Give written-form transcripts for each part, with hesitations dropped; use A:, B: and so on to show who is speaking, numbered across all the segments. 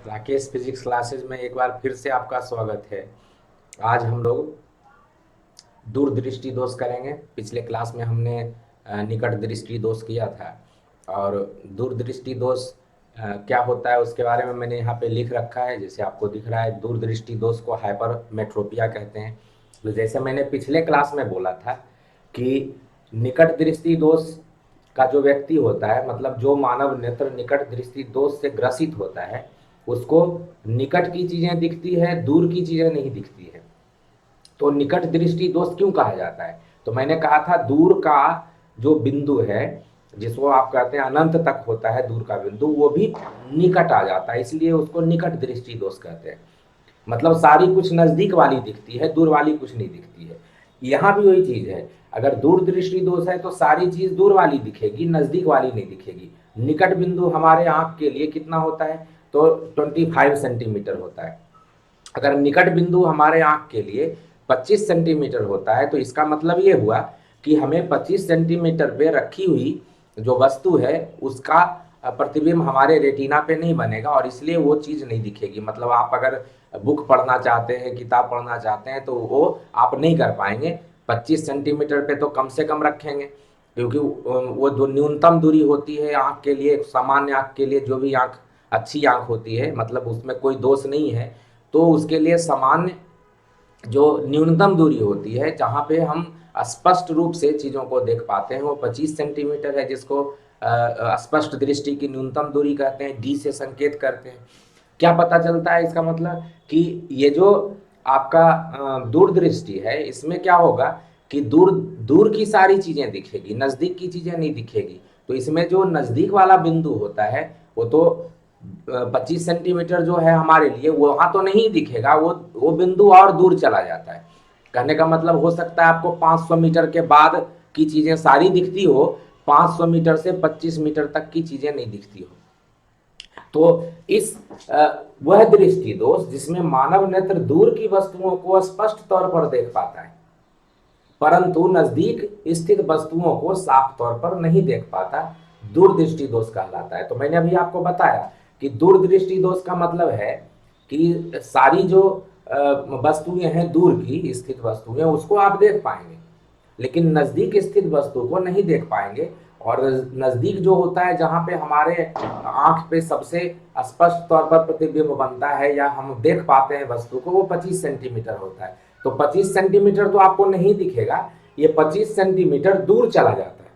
A: Rakesh physics classes में एक बार फिर से आपका स्वागत है। आज हम लोग दूरदृष्टि दोष करेंगे। पिछले क्लास में हमने निकट दृष्टि दोष किया था और दूरदृष्टि दोष क्या होता है उसके बारे में मैंने यहाँ पे लिख रखा है। जैसे आपको दिख रहा है, दूरदृष्टि दोष को हाइपरमेट्रोपिया कहते हैं। तो जैसे मैंने पिछले क्लास में बोला था कि निकट दृष्टि दोष का जो व्यक्ति होता है, मतलब जो मानव नेत्र निकट दृष्टि दोष से ग्रसित होता है, उसको निकट की चीजें दिखती है, दूर की चीजें नहीं दिखती है। तो निकट दृष्टि दोष क्यों कहा जाता है? तो मैंने कहा था दूर का जो बिंदु है, जिसको आप कहते हैं अनंत तक होता है दूर का बिंदु, वो भी निकट आ जाता है, इसलिए उसको निकट दृष्टि दोष कहते हैं। मतलब सारी कुछ नजदीक वाली दिखती है, दूर वाली कुछ नहीं दिखती है। यहाँ भी वही चीज है, अगर दूर दृष्टि दोष है तो सारी चीज दूर वाली दिखेगी, नजदीक वाली नहीं दिखेगी। निकट बिंदु हमारे आंख के लिए कितना होता है? तो 25 सेंटीमीटर होता है। अगर निकट बिंदु हमारे आंख के लिए 25 सेंटीमीटर होता है तो इसका मतलब ये हुआ कि हमें 25 सेंटीमीटर पे रखी हुई जो वस्तु है उसका प्रतिबिंब हमारे रेटिना पे नहीं बनेगा और इसलिए वो चीज़ नहीं दिखेगी। मतलब आप अगर बुक पढ़ना चाहते हैं, किताब पढ़ना चाहते हैं, तो वो आप नहीं कर पाएंगे। 25 सेंटीमीटर पे तो कम से कम रखेंगे, क्योंकि वो जो न्यूनतम दूरी होती है आँख के लिए, सामान्य आँख के लिए, जो भी आँख अच्छी आँख होती है, मतलब उसमें कोई दोष नहीं है, तो उसके लिए सामान्य जो न्यूनतम दूरी होती है जहाँ पे हम स्पष्ट रूप से चीज़ों को देख पाते हैं, वो 25 सेंटीमीटर है, जिसको स्पष्ट दृष्टि की न्यूनतम दूरी कहते हैं, डी से संकेत करते हैं। क्या पता चलता है इसका मतलब कि ये जो आपका दूरदृष्टि है, इसमें क्या होगा कि दूर दूर की सारी चीज़ें दिखेगी, नज़दीक की चीज़ें नहीं दिखेगी। तो इसमें जो नज़दीक वाला बिंदु होता है वो तो 25 सेंटीमीटर जो है हमारे लिए, वहां तो नहीं दिखेगा, वो बिंदु और दूर चला जाता है। कहने का मतलब हो सकता है आपको 500 मीटर के बाद की चीजें सारी दिखती हो, 500 मीटर से 25 मीटर तक की चीजें नहीं दिखती हो। तो इस वह दृष्टि दोष जिसमें मानव नेत्र दूर की वस्तुओं को स्पष्ट तौर पर देख पाता है, परंतु नजदीक स्थित वस्तुओं को साफ तौर पर नहीं देख पाता, दूरदृष्टि दोष कहलाता है। तो मैंने अभी आपको बताया कि दूरदृष्टि दोष का मतलब है कि सारी जो वस्तुएं हैं, दूर की स्थित वस्तुएं, उसको आप देख पाएंगे, लेकिन नजदीक स्थित वस्तु को नहीं देख पाएंगे। और नजदीक जो होता है, जहां पे हमारे आंख पे सबसे स्पष्ट तौर पर प्रतिबिंब बनता है या हम देख पाते हैं वस्तु को, वो 25 सेंटीमीटर होता है। तो 25 सेंटीमीटर तो आपको नहीं दिखेगा, ये 25 सेंटीमीटर दूर चला जाता है,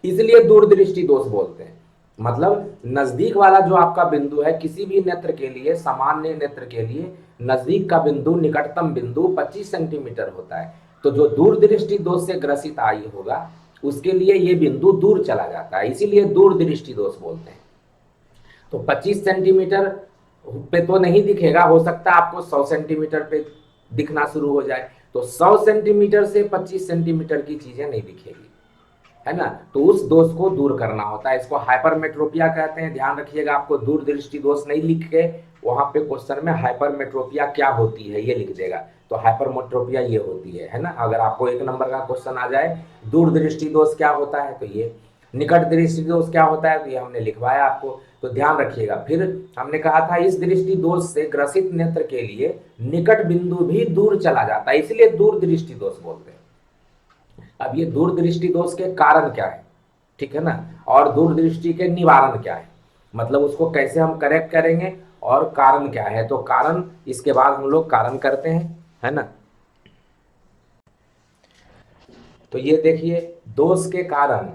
A: इसलिए दूरदृष्टि दोष बोलते हैं। मतलब नजदीक वाला जो आपका बिंदु है, किसी भी नेत्र के लिए, सामान्य नेत्र के लिए नजदीक का बिंदु, निकटतम बिंदु 25 सेंटीमीटर होता है। तो जो दूरदृष्टि दोष से ग्रसित आई होगा उसके लिए ये बिंदु दूर चला जाता है, इसीलिए दूरदृष्टि दोष बोलते हैं। तो 25 सेंटीमीटर पे तो नहीं दिखेगा, हो सकता है आपको 100 सेंटीमीटर पे दिखना शुरू हो जाए। तो 100 सेंटीमीटर से 25 सेंटीमीटर की चीजें नहीं दिखेगी, है ना। तो उस दोष को दूर करना होता है, इसको हाइपरमेट्रोपिया कहते हैं। ध्यान रखिएगा, आपको दूरदृष्टि दोष नहीं लिख के वहां पे क्वेश्चन में हाइपरमेट्रोपिया क्या होती है ये लिख देगा। तो हाइपरमेट्रोपिया ये होती है ना। अगर आपको 1 नंबर का क्वेश्चन आ जाए दूरदृष्टि दोष क्या होता है तो ये, निकट दृष्टि दोष क्या होता है तो ये हमने लिखवाया आपको। तो ध्यान रखिएगा। फिर हमने कहा था इस दृष्टि दोष से ग्रसित नेत्र के लिए निकट बिंदु भी दूर चला जाता है, इसलिए दूरदृष्टि दोष बोलते हैं। अब ये दूरदृष्टि दोष के कारण क्या है, ठीक है ना, और दूरदृष्टि के निवारण क्या है, मतलब उसको कैसे हम करेक्ट करेंगे और कारण क्या है। तो कारण इसके बाद हम लोग कारण करते हैं, है ना। तो ये देखिए, दोष के कारण,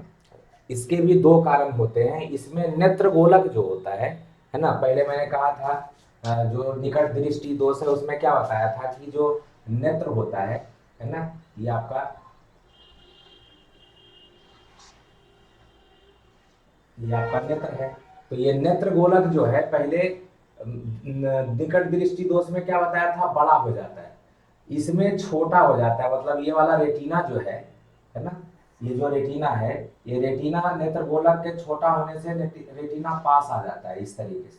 A: इसके भी 2 कारण होते हैं। इसमें नेत्र गोलक जो होता है ना। पहले मैंने कहा था जो निकट दृष्टि दोष है उसमें क्या बताया था कि जो नेत्र होता है ना, ये आपका, ये आपका नेत्र है। तो ये नेत्र गोलक जो है पहले निकट दृष्टि दोष में क्या बताया था, बड़ा हो जाता है, इसमें छोटा हो जाता है। मतलब ये वाला रेटिना जो है ना, ये जो रेटिना है, ये रेटिना नेत्र गोलक के छोटा होने से रेटिना पास आ जाता है, इस तरीके से,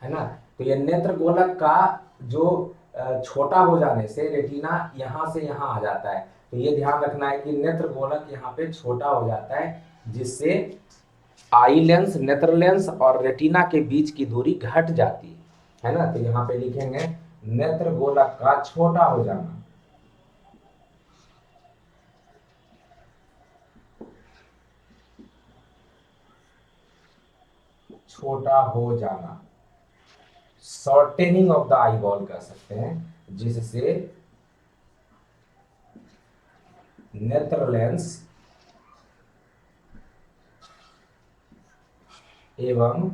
A: है ना। तो ये नेत्र गोलक का जो छोटा हो जाने से रेटिना यहाँ से यहाँ आ जाता है। तो ये ध्यान रखना है कि नेत्र गोलक यहाँ पे छोटा हो जाता है, जिससे आई लेंस, नेत्र लेंस और रेटिना के बीच की दूरी घट जाती है ना। तो यहाँ पे लिखेंगे नेत्र गोलक का छोटा हो जाना, छोटा हो जाना, शॉर्टेनिंग ऑफ द आई बॉल कह सकते हैं, जिससे नेत्र लेंस एवं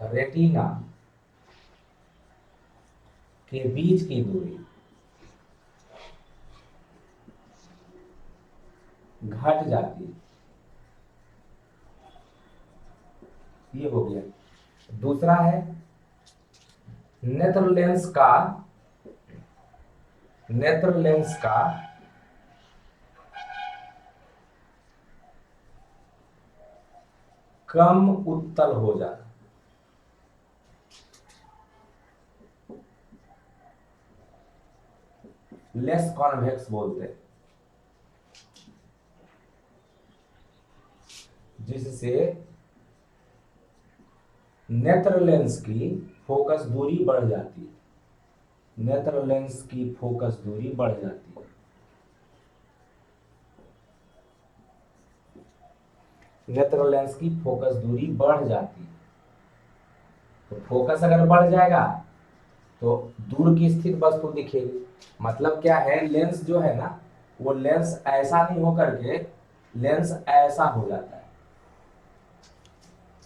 A: रेटिना के बीच की दूरी घट जाती है। ये हो गया। दूसरा है नेत्र लेंस का, नेत्र लेंस का कम उत्तल हो जाना, लेस कॉन्वेक्स बोलते हैं, जिससे नेत्र लेंस की फोकस दूरी बढ़ जाती है, नेत्र लेंस की फोकस दूरी बढ़ जाती है। नेत्र लेंस की फोकस दूरी बढ़ जाती है। तो फोकस अगर बढ़ जाएगा तो दूर की स्थित वस्तु दिखेगी। मतलब क्या है, लेंस जो है ना, वो लेंस ऐसा नहीं होकर के लेंस ऐसा हो जाता है,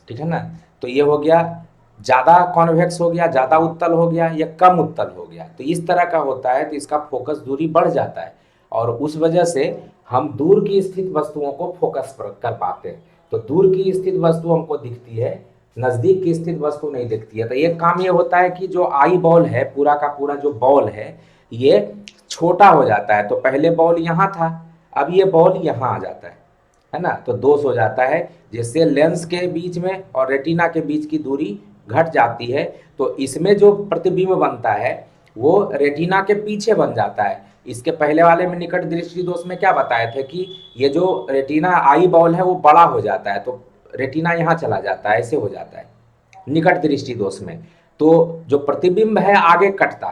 A: ठीक है ना। तो ये हो गया, ज्यादा कॉन्वेक्स हो गया, ज्यादा उत्तल हो गया, या कम उत्तल हो गया। तो इस तरह का होता है, तो इसका फोकस दूरी बढ़ जाता है और उस वजह से हम दूर की स्थित वस्तुओं को फोकस कर पाते हैं। तो दूर की स्थित वस्तु हमको दिखती है, नजदीक की स्थित वस्तु नहीं दिखती है। तो एक काम ये होता है कि जो आई बॉल है, पूरा का पूरा जो बॉल है, ये छोटा हो जाता है। तो पहले बॉल यहाँ था, अब ये बॉल यहाँ आ जाता है ना। तो दोष हो जाता है, जिससे लेंस के बीच में और रेटिना के बीच की दूरी घट जाती है। तो इसमें जो प्रतिबिंब बनता है वो रेटिना के पीछे बन जाता है। इसके पहले वाले में निकट दृष्टि दोष में क्या बताए थे कि ये जो रेटिना आई बॉल है वो बड़ा हो जाता है, तो रेटिना यहाँ चला जाता है, ऐसे हो जाता है निकट दृष्टि दोष में। तो जो प्रतिबिंब है आगे कटता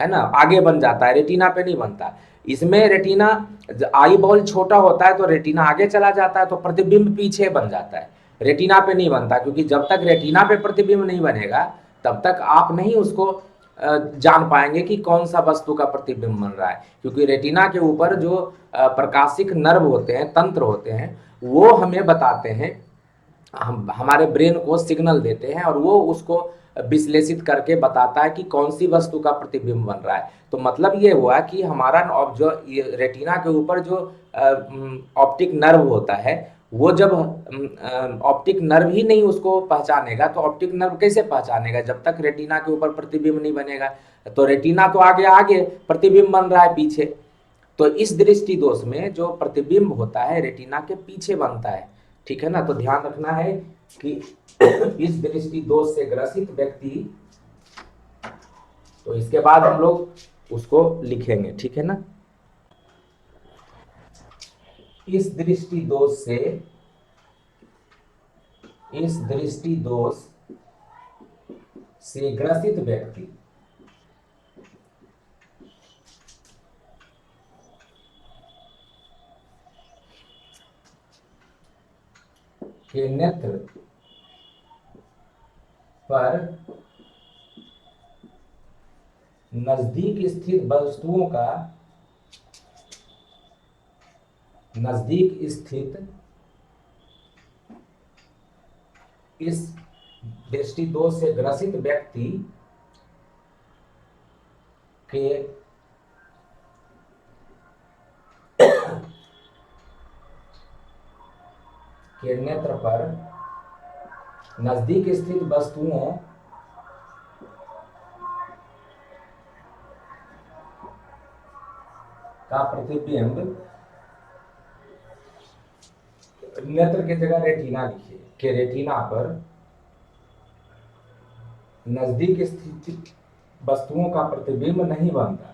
A: है ना, आगे बन जाता है, रेटिना पे नहीं बनता। इसमें रेटिना, आई बॉल छोटा होता है तो रेटिना आगे चला जाता है, तो प्रतिबिंब पीछे बन जाता है, रेटिना पे नहीं बनता। क्योंकि जब तक रेटिना पे प्रतिबिंब नहीं बनेगा तब तक आप नहीं उसको जान पाएंगे कि कौन सा वस्तु का प्रतिबिंब बन रहा है। क्योंकि रेटिना के ऊपर जो प्रकाशिक नर्व होते हैं, तंत्र होते हैं, वो हमें बताते हैं, हम हमारे ब्रेन को सिग्नल देते हैं और वो उसको विश्लेषित करके बताता है कि कौन सी वस्तु का प्रतिबिंब बन रहा है। तो मतलब ये हुआ कि हमारा जो रेटिना के ऊपर जो ऑप्टिक नर्व होता है, वो जब ऑप्टिक नर्व ही नहीं उसको पहचानेगा तो ऑप्टिक नर्व कैसे पहचानेगा, जब तक रेटिना के ऊपर प्रतिबिंब नहीं बनेगा। तो रेटिना तो आगे आगे, प्रतिबिंब बन रहा है पीछे। तो इस दृष्टि दोष में जो प्रतिबिंब होता है रेटिना के पीछे बनता है, ठीक है ना। तो ध्यान रखना है कि इस दृष्टि दोष से ग्रसित व्यक्ति, तो इसके बाद हम लोग उसको लिखेंगे, ठीक है ना। इस दृष्टि दोष से, इस दृष्टि दोष से ग्रसित व्यक्ति के नेत्र पर नजदीक स्थित वस्तुओं का, नजदीक स्थित इस दृष्टि दोष से ग्रसित व्यक्ति के नेत्र पर नजदीक स्थित वस्तुओं का प्रतिबिंब, नेत्र की जगह रेटिना लिखिए, कि रेटिना पर नजदीक स्थित वस्तुओं का प्रतिबिंब नहीं बनता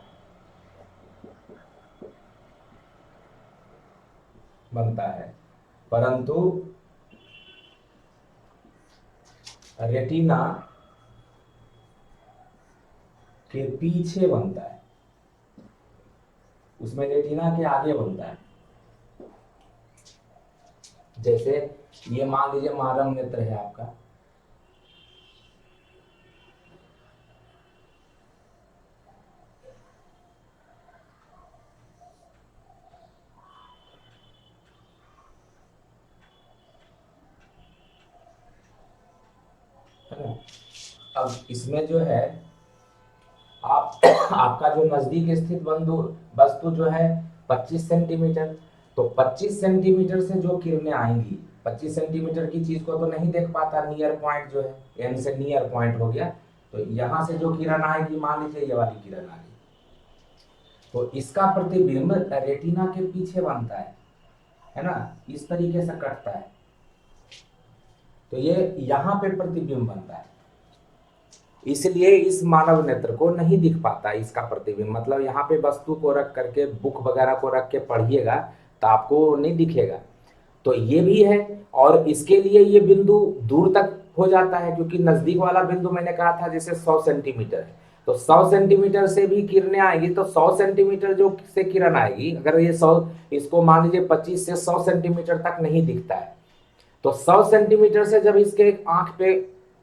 A: है, परंतु रेटिना के पीछे बनता है, उसमें रेटिना के आगे बनता है। जैसे ये मान लीजिए महारम नेत्र है आपका, है ना। अब इसमें जो है आप आपका जो नजदीक स्थित बंधु वस्तु जो है 25 सेंटीमीटर, तो 25 सेंटीमीटर से जो किरणें आएंगी, 25 सेंटीमीटर की चीज को तो नहीं देख पाता नियर पॉइंट जो है, एन से नियर पॉइंट हो गया, तो यहां से जो किरण आएगी मान लीजिए ये वाली किरण आ गई, तो इसका प्रतिबिंब रेटिना के पीछे बनता है ना, इस तरीके से कटता है, तो ये यहाँ पे प्रतिबिंब बनता है, इसलिए इस मानव नेत्र को नहीं दिख पाता इसका प्रतिबिंब। मतलब यहाँ पे वस्तु को रख करके, बुक वगैरह को रख के पढ़िएगा तो आपको नहीं दिखेगा। तो ये भी है, और इसके लिए ये बिंदु दूर तक हो जाता है, क्योंकि नजदीक वाला बिंदु मैंने कहा था जैसे 100 सेंटीमीटर है, तो 100 सेंटीमीटर से भी किरणें आएगी, तो 100 सेंटीमीटर जो से किरण आएगी, अगर ये 100, इसको मान लीजिए 25 से 100 सेंटीमीटर तक नहीं दिखता है, तो 100 सेंटीमीटर से जब इसके आंख पे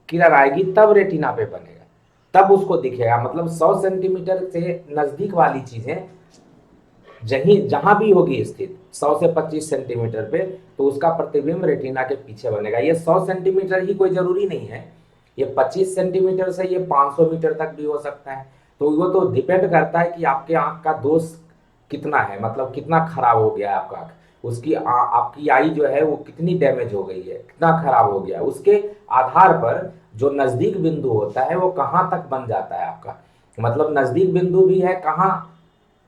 A: किरण आएगी तब रेटिना पे बनेगा, तब उसको दिखेगा। मतलब 100 सेंटीमीटर से नजदीक वाली चीजें जहां भी होगी स्थित 100 से 25 सेंटीमीटर पे, तो उसका प्रतिबिंब रेटिना के पीछे बनेगा। ये 100 सेंटीमीटर ही कोई जरूरी नहीं है, ये 25 सेंटीमीटर से ये 500 मीटर तक भी हो सकता है। तो वो तो डिपेंड करता है कि आपके आंख का दोष कितना है, मतलब कितना खराब हो गया है आपका आंख, उसकी आपकी आई जो है वो कितनी डैमेज हो गई है, कितना खराब हो गया, उसके आधार पर जो नजदीक बिंदु होता है वो कहाँ तक बन जाता है आपका। मतलब नजदीक बिंदु भी है कहाँ,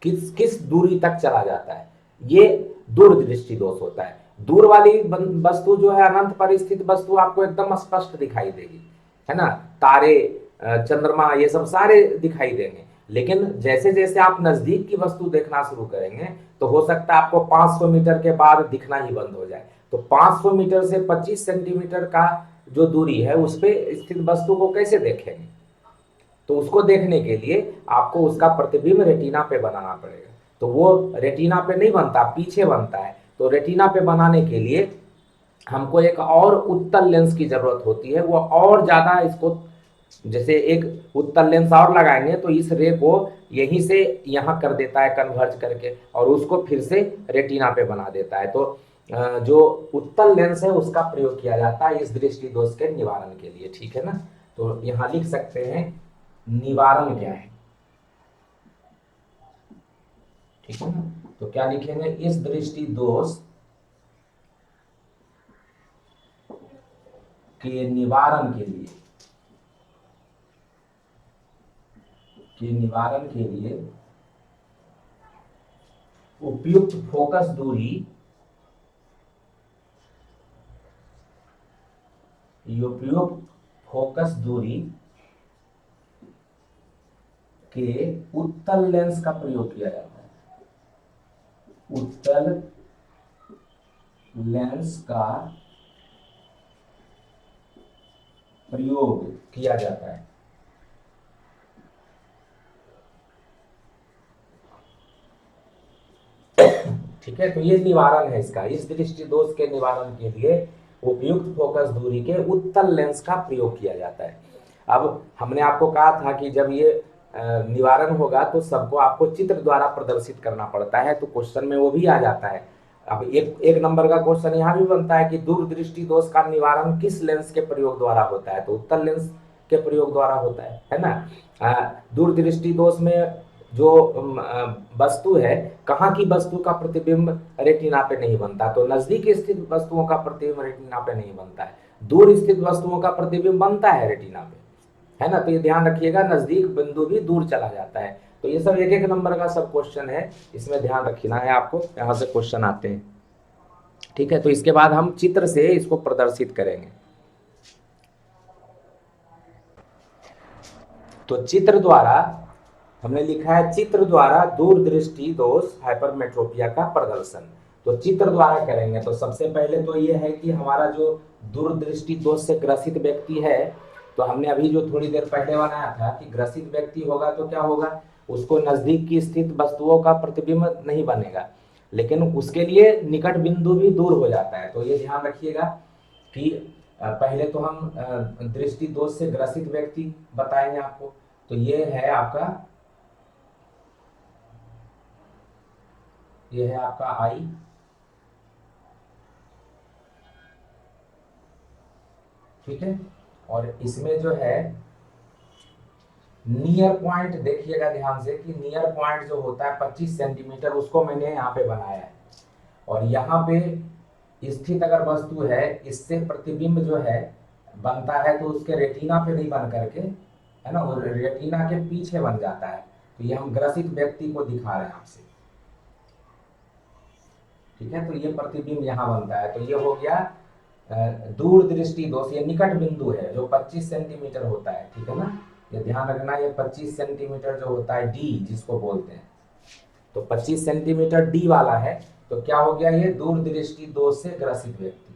A: किस किस दूरी तक चला जाता है, ये दूर दृष्टि दोष होता है। दूर वाली वस्तु जो है, अनंत पर स्थित वस्तु आपको एकदम स्पष्ट दिखाई देगी, है ना, तारे, चंद्रमा, ये सब सारे दिखाई देंगे। लेकिन जैसे जैसे आप नजदीक की वस्तु देखना शुरू करेंगे तो हो सकता है आपको 500 मीटर के बाद दिखना ही बंद हो जाए। तो 500 मीटर से 25 सेंटीमीटर का जो दूरी है उस पर स्थित वस्तु को कैसे देखेंगे, तो उसको देखने के लिए आपको उसका प्रतिबिंब रेटिना पे बनाना पड़ेगा। तो वो रेटिना पे नहीं बनता, पीछे बनता है। तो रेटिना पे बनाने के लिए हमको एक और उत्तल लेंस की जरूरत होती है, वो और ज्यादा इसको, जैसे एक उत्तल लेंस और लगाएंगे तो इस रे को यहीं से यहाँ कर देता है कन्वर्ज करके, और उसको फिर से रेटिना पे बना देता है। तो जो उत्तल लेंस है उसका प्रयोग किया जाता है इस दृष्टि दोष के निवारण के लिए, ठीक है ना। तो यहाँ लिख सकते हैं निवारण क्या है, ठीक है ना। तो क्या लिखेंगे, इस दृष्टि दोष के निवारण के लिए, उपयुक्त फोकस दूरी, उपयुक्त फोकस दूरी के उत्तल लेंस का प्रयोग किया जाता है, उत्तल लेंस का प्रयोग किया जाता है। ठीक है, तो ये निवारण है इसका, इस दृष्टि दोष के निवारण के लिए उपयुक्त फोकस दूरी के उत्तल लेंस का प्रयोग किया जाता है। अब हमने आपको कहा था कि जब ये निवारण होगा तो सबको आपको चित्र द्वारा प्रदर्शित करना पड़ता है, तो क्वेश्चन में वो भी आ जाता है। अब एक नंबर का क्वेश्चन यहाँ भी बनता है कि दूरदृष्टि दोष का निवारण किस लेंस के प्रयोग द्वारा होता है, तो उत्तल लेंस के प्रयोग द्वारा होता है ना। दूरदृष्टि दोष में जो वस्तु है, कहाँ की वस्तु का प्रतिबिंब रेटिना पे नहीं बनता, तो नजदीक स्थित वस्तुओं का प्रतिबिंब रेटिना पे नहीं बनता है, दूर स्थित वस्तुओं का प्रतिबिंब बनता है रेटिना पे, है ना। तो ये ध्यान रखिएगा, नजदीक बिंदु भी दूर चला जाता है। तो ये सब एक नंबर का सब क्वेश्चन है, इसमें ध्यान रखना है आपको, यहाँ से क्वेश्चन आते हैं, ठीक है। तो इसके बाद हम चित्र से इसको प्रदर्शित करेंगे। तो चित्र द्वारा हमने लिखा है, चित्र द्वारा दूरदृष्टि दोष हाइपरमेट्रोपिया का प्रदर्शन। तो चित्र द्वारा करेंगे। तो सबसे पहले तो ये है कि हमारा जो दूरदृष्टि दोष से ग्रसित व्यक्ति है, तो हमने अभी जो थोड़ी देर पहले बनाया था कि ग्रसित व्यक्ति होगा तो क्या होगा, उसको नजदीक की स्थित वस्तुओं का प्रतिबिंब नहीं बनेगा, लेकिन उसके लिए निकट बिंदु भी दूर हो जाता है। तो ये ध्यान रखिएगा कि पहले तो हम दृष्टि दोष से ग्रसित व्यक्ति बताएंगे आपको। तो ये है आपका, ये है आपका आई, ठीक है। और इसमें जो है नियर पॉइंट देखिएगा ध्यान से कि नियर पॉइंट जो होता है 25 सेंटीमीटर, उसको मैंने यहाँ पे बनाया है। और यहाँ पे स्थित अगर वस्तु है, इससे प्रतिबिंब जो है बनता है, तो उसके रेटिना पे नहीं बन करके, है ना, वो रेटिना के पीछे बन जाता है। तो ये हम ग्रसित व्यक्ति को दिखा रहे हैं आपसे, ठीक है। तो ये प्रतिबिंब यहाँ बनता है। तो ये हो गया दूर दृष्टि दोष, ये निकट बिंदु है जो 25 सेंटीमीटर होता है, ठीक है ना। ये ध्यान रखना, ये 25 सेंटीमीटर जो होता है, डी जिसको बोलते हैं, तो 25 सेंटीमीटर डी वाला है। तो क्या हो गया, ये दूर दृष्टि दोष से ग्रसित व्यक्ति।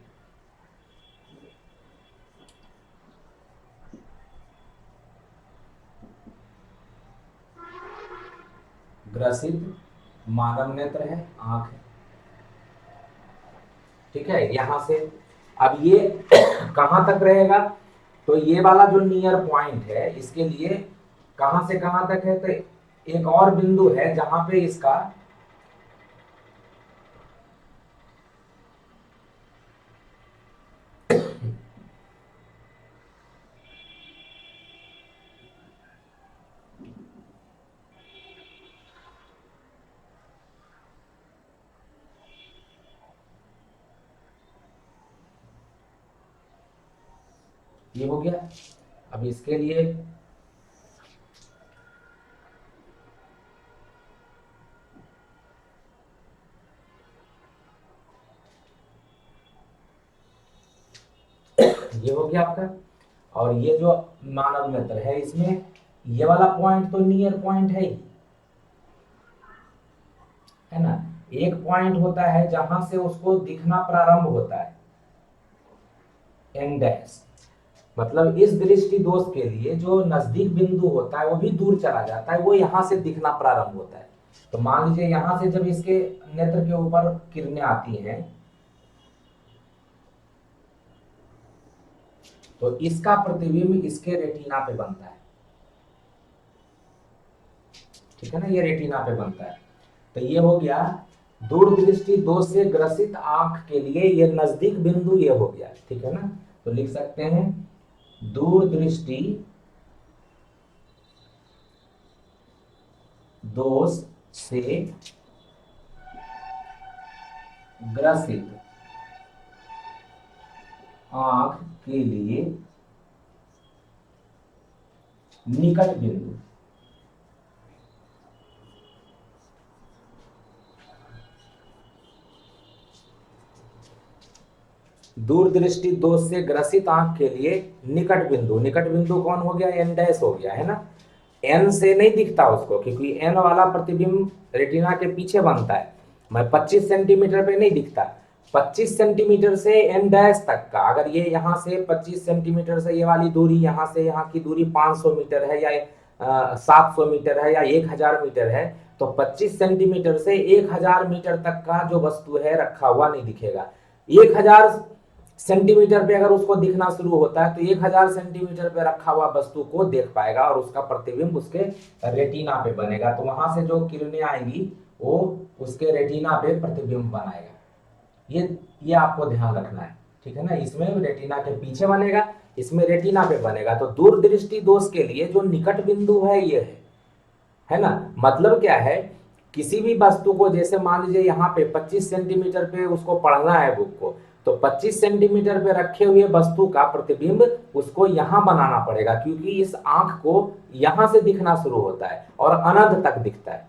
A: ग्रसित मानव नेत्र है, आंख है, ठीक है। यहां से अब ये कहां तक रहेगा, तो ये वाला जो नियर पॉइंट है, इसके लिए कहां से कहां तक है, तो एक और बिंदु है जहां पे इसका ये हो गया। अब इसके लिए ये हो गया आपका। और ये जो मानव नेत्र है, इसमें ये वाला पॉइंट तो नियर पॉइंट है ना। एक पॉइंट होता है जहां से उसको दिखना प्रारंभ होता है, एन डैश, मतलब इस दृष्टि दोष के लिए जो नजदीक बिंदु होता है वो भी दूर चला जाता है, वो यहां से दिखना प्रारंभ होता है। तो मान लीजिए यहां से जब इसके नेत्र के ऊपर किरणें आती हैं, तो इसका प्रतिबिंब इसके रेटिना पे बनता है, ठीक है ना, ये रेटिना पे बनता है। तो ये हो गया दूरदृष्टि दोष से ग्रसित आंख के लिए ये नजदीक बिंदु ये हो गया, ठीक है ना। तो लिख सकते हैं दूरदृष्टि दोष से ग्रसित आंख के लिए निकट बिंदु, दूरदृष्टि दोष से ग्रसित आंख के लिए निकट बिंदु, निकट बिंदु कौन हो गया, एन डैश हो गया, है ना। एन से नहीं दिखता उसको, क्योंकि एन वाला प्रतिबिंब रेटिना के पीछे बनता है। मैं 25 सेंटीमीटर पे नहीं दिखता, 25 सेंटीमीटर से एन डैश तक का, अगर ये यहाँ से 25 सेंटीमीटर से ये वाली दूरी, यहाँ से यहाँ की दूरी 500 मीटर है, या 700 मीटर है, या 1000 मीटर है, तो 25 सेंटीमीटर से 1000 मीटर तक का जो वस्तु है रखा हुआ नहीं दिखेगा। 1000 सेंटीमीटर पे अगर उसको दिखना शुरू होता है, तो 1000 सेंटीमीटर पे रखा हुआ वस्तु को देख पाएगा, और उसका प्रतिबिंब उसके रेटिना पे बनेगा। तो वहां से जो किरणें आएंगी वो उसके रेटिना पे प्रतिबिंब बनाएगा। ये आपको ध्यान रखना है, ठीक है ना। इसमें रेटिना के पीछे बनेगा, इसमें रेटिना पे बनेगा। तो दूरदृष्टि दोष के लिए जो निकट बिंदु है ये है ना। मतलब क्या है, किसी भी वस्तु को, जैसे मान लीजिए यहाँ पे 25 सेंटीमीटर पे उसको पढ़ना है बुक को, तो 25 सेंटीमीटर पे रखे हुए वस्तु का प्रतिबिंब उसको यहाँ बनाना पड़ेगा, क्योंकि इस आंख को यहाँ से दिखना शुरू होता है और अनंत तक दिखता है,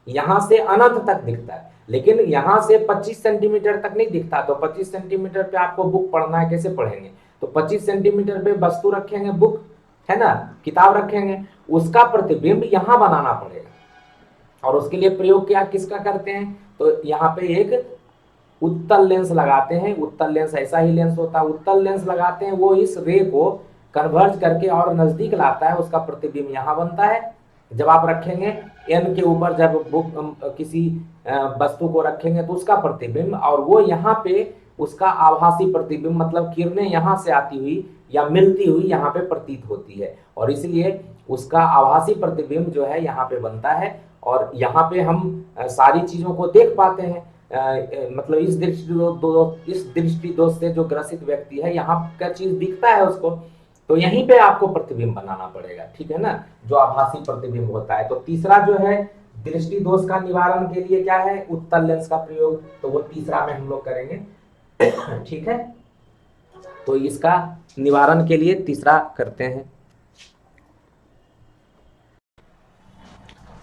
A: यहाँ से अनंत तक दिखता है, लेकिन यहाँ से 25 सेंटीमीटर तक नहीं दिखता। तो 25 सेंटीमीटर पे आपको बुक पढ़ना है, कैसे पढ़ेंगे, तो 25 सेंटीमीटर पे वस्तु रखेंगे, बुक है ना, किताब रखेंगे, उसका प्रतिबिंब यहाँ बनाना पड़ेगा। और उसके लिए प्रयोग क्या किसका करते हैं, तो यहाँ पे एक उत्तल लेंस लगाते हैं, उत्तल लेंस ऐसा ही लेंस होता है, उत्तल लेंस लगाते हैं, वो इस रे को कन्वर्ज करके और नजदीक लाता है, उसका प्रतिबिंब यहाँ बनता है। जब आप रखेंगे एन के ऊपर, जब किसी वस्तु को रखेंगे तो उसका प्रतिबिंब, और वो यहाँ पे उसका आभासी प्रतिबिंब, मतलब किरणें यहाँ से आती हुई या मिलती हुई यहाँ पे प्रतीत होती है, और इसलिए उसका आभासी प्रतिबिंब जो है यहाँ पे बनता है। और यहाँ पे हम सारी चीजों को देख पाते हैं। मतलब इस दृष्टि दोष से जो ग्रसित व्यक्ति है, यहाँ का चीज दिखता है उसको, तो यहीं पे आपको प्रतिबिंब बनाना पड़ेगा, ठीक है ना, जो आभासी प्रतिबिंब होता है। तो तीसरा जो है दृष्टि दोष का निवारण के लिए क्या है, उत्तल लेंस का प्रयोग, तो वो तीसरा में हम लोग करेंगे। ठीक है, तो इसका निवारण के लिए तीसरा करते हैं।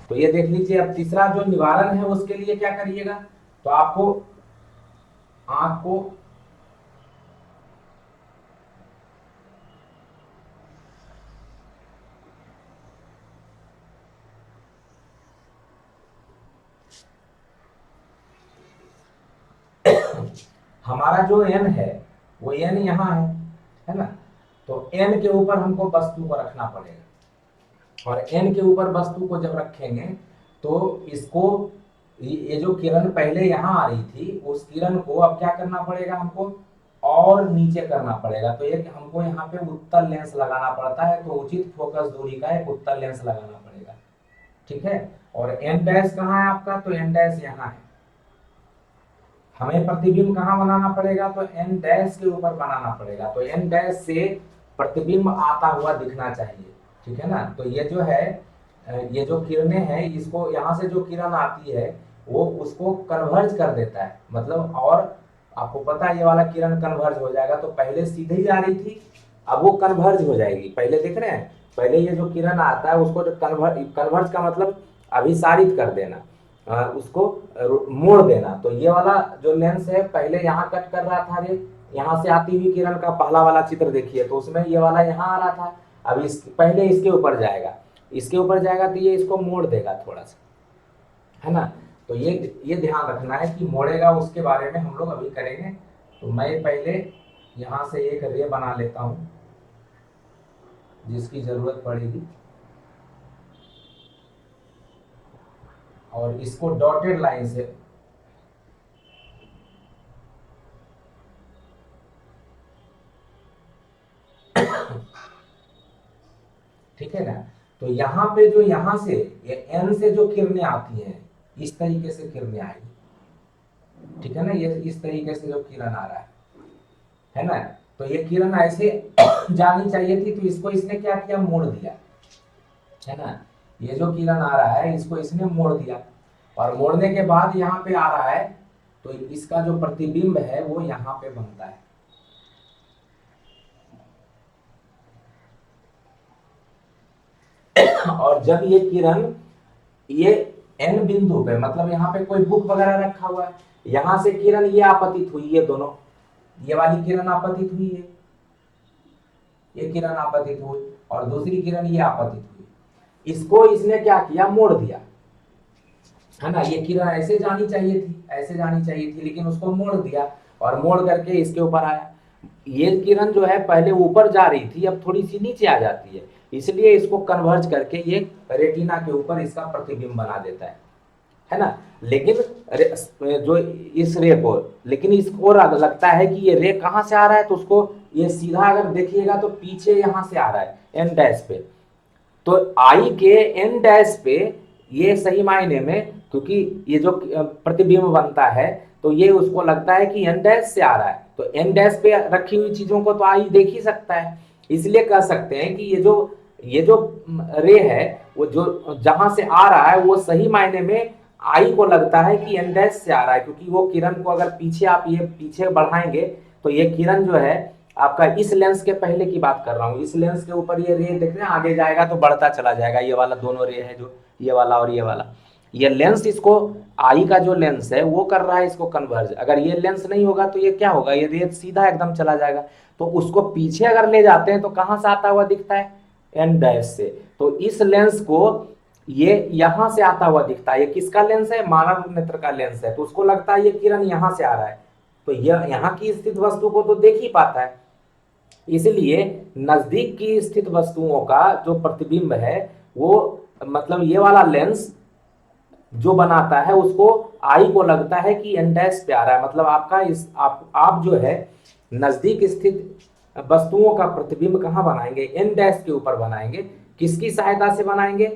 A: तो ये देख लीजिए, अब तीसरा जो निवारण है उसके लिए क्या करिएगा, तो आपको आंख को हमारा जो एन है वो एन यहाँ है ना, तो एन के ऊपर हमको वस्तु को रखना पड़ेगा, और एन के ऊपर वस्तु को जब रखेंगे तो इसको, ये जो किरण पहले यहाँ आ रही थी, उस किरण को अब क्या करना पड़ेगा हमको, और नीचे करना पड़ेगा। तो एक हमको यहाँ पे उत्तल लेंस लगाना पड़ता है, तो उचित फोकस दूरी का एक उत्तल लेंस लगाना पड़ेगा, ठीक है। और एन डैश कहाँ है आपका, तो एन डैश यहाँ है। हमें प्रतिबिंब कहाँ बनाना पड़ेगा, तो एन डैश के ऊपर बनाना पड़ेगा, तो एन डैश से प्रतिबिंब आता हुआ दिखना चाहिए, ठीक है ना। तो ये जो है, ये जो किरणें हैं, इसको यहाँ से जो किरण आती है वो उसको कन्वर्ज कर देता है, मतलब, और आपको पता है ये वाला किरण कन्वर्ज हो जाएगा, तो पहले सीधे ही आ रही थी, अब वो कन्वर्ज हो जाएगी। पहले देख रहे हैं, पहले ये जो किरण आता है उसको कन्वर्ज का मतलब अभिसारित कर देना, उसको मोड़ देना। तो ये वाला जो लेंस है पहले यहाँ कट कर रहा था, ये यहाँ से आती हुई किरण का पहला वाला चित्र देखिए, तो उसमें ये वाला यहाँ आ रहा था, अब इस पहले इसके ऊपर जाएगा, इसके ऊपर जाएगा तो ये इसको मोड़ देगा थोड़ा सा, है ना। तो ये ध्यान रखना है कि मोड़ेगा, उसके बारे में हम लोग अभी करेंगे। तो मैं पहले यहाँ से एक रे बना लेता हूँ जिसकी जरूरत पड़ेगी, और इसको डॉटेड लाइन से ठीक है ना। तो यहाँ पे जो यहाँ से ये एन से जो किरणें आती हैं, इस तरीके से किरणें आएगी, ठीक है ना, ये इस तरीके से जो किरण आ रहा है ना, तो ये किरण ऐसे जानी चाहिए थी, तो इसको इसने क्या किया, मोड़ दिया, है ना। ये जो किरण आ रहा है इसको इसने मोड़ दिया, और मोड़ने के बाद यहाँ पे आ रहा है, तो इसका जो प्रतिबिंब है वो यहाँ पे बनता है। और जब ये किरण, ये एन बिंदु पे, मतलब यहाँ पे कोई बुक वगैरह रखा हुआ है, यहां से किरण ये आपतित हुई, ये दोनों, ये वाली किरण आपतित हुई है, ये किरण आपतित हुई, और दूसरी किरण ये आपतित हुई, इसको इसने क्या किया, मोड़ दिया, है ना। ये किरण ऐसे जानी चाहिए थी, ऐसे जानी चाहिए थी, लेकिन उसको मोड़ दिया, और मोड़ करके इसके ऊपर आया। ये किरण जो है पहले ऊपर जा रही थी, अब थोड़ी सी नीचे आ जाती है, इसलिए इसको कन्वर्ज करके ये रेटिना के ऊपर इसका प्रतिबिंब बना देता है ना। लेकिन जो इस रे को, लेकिन इसको लगता है कि ये रे कहाँ से आ रहा है, तो उसको ये सीधा अगर देखिएगा तो पीछे यहाँ से आ रहा है एन डैश पे, तो आई के एन डैश पे ये सही मायने में, क्योंकि ये जो प्रतिबिंब बनता है तो ये उसको लगता है कि एन डैश से आ रहा है, तो एन डैश पे रखी हुई चीजों को तो आई देख ही सकता है, इसलिए कह सकते हैं कि ये जो रे है वो जो जहां से आ रहा है वो सही मायने में आई को लगता है कि एन डैश से आ रहा है, क्योंकि वो किरण को अगर पीछे आप ये पीछे बढ़ाएंगे तो ये किरण जो है आपका, इस लेंस के पहले की बात कर रहा हूँ, इस लेंस के ऊपर ये रे देख रहे हैं, आगे जाएगा तो बढ़ता चला जाएगा, ये वाला दोनों रे है, जो ये वाला और ये वाला, ये लेंस इसको, आई का जो लेंस है वो कर रहा है इसको कन्वर्ज। अगर ये लेंस नहीं होगा तो ये क्या होगा, ये रे सीधा एकदम चला जाएगा, तो उसको पीछे अगर ले जाते हैं तो कहां से आता हुआ दिखता है, एन डैश से। तो इस लेंस को ये यहां से आता हुआ दिखता है, ये किसका लेंस है, मानव नेत्र का लेंस है, तो उसको लगता है ये किरण यहां से आ रहा है, तो यह यहाँ की स्थित वस्तु को तो देख ही पाता है। इसलिए नजदीक की स्थित वस्तुओं का जो प्रतिबिंब है वो मतलब ये वाला लेंस जो बनाता है उसको आई को लगता है कि एन डैश पे आ रहा है, मतलब आपका इस आप जो है नजदीक स्थित वस्तुओं का प्रतिबिंब कहाँ बनाएंगे, एन डैश के ऊपर बनाएंगे। किसकी सहायता से बनाएंगे,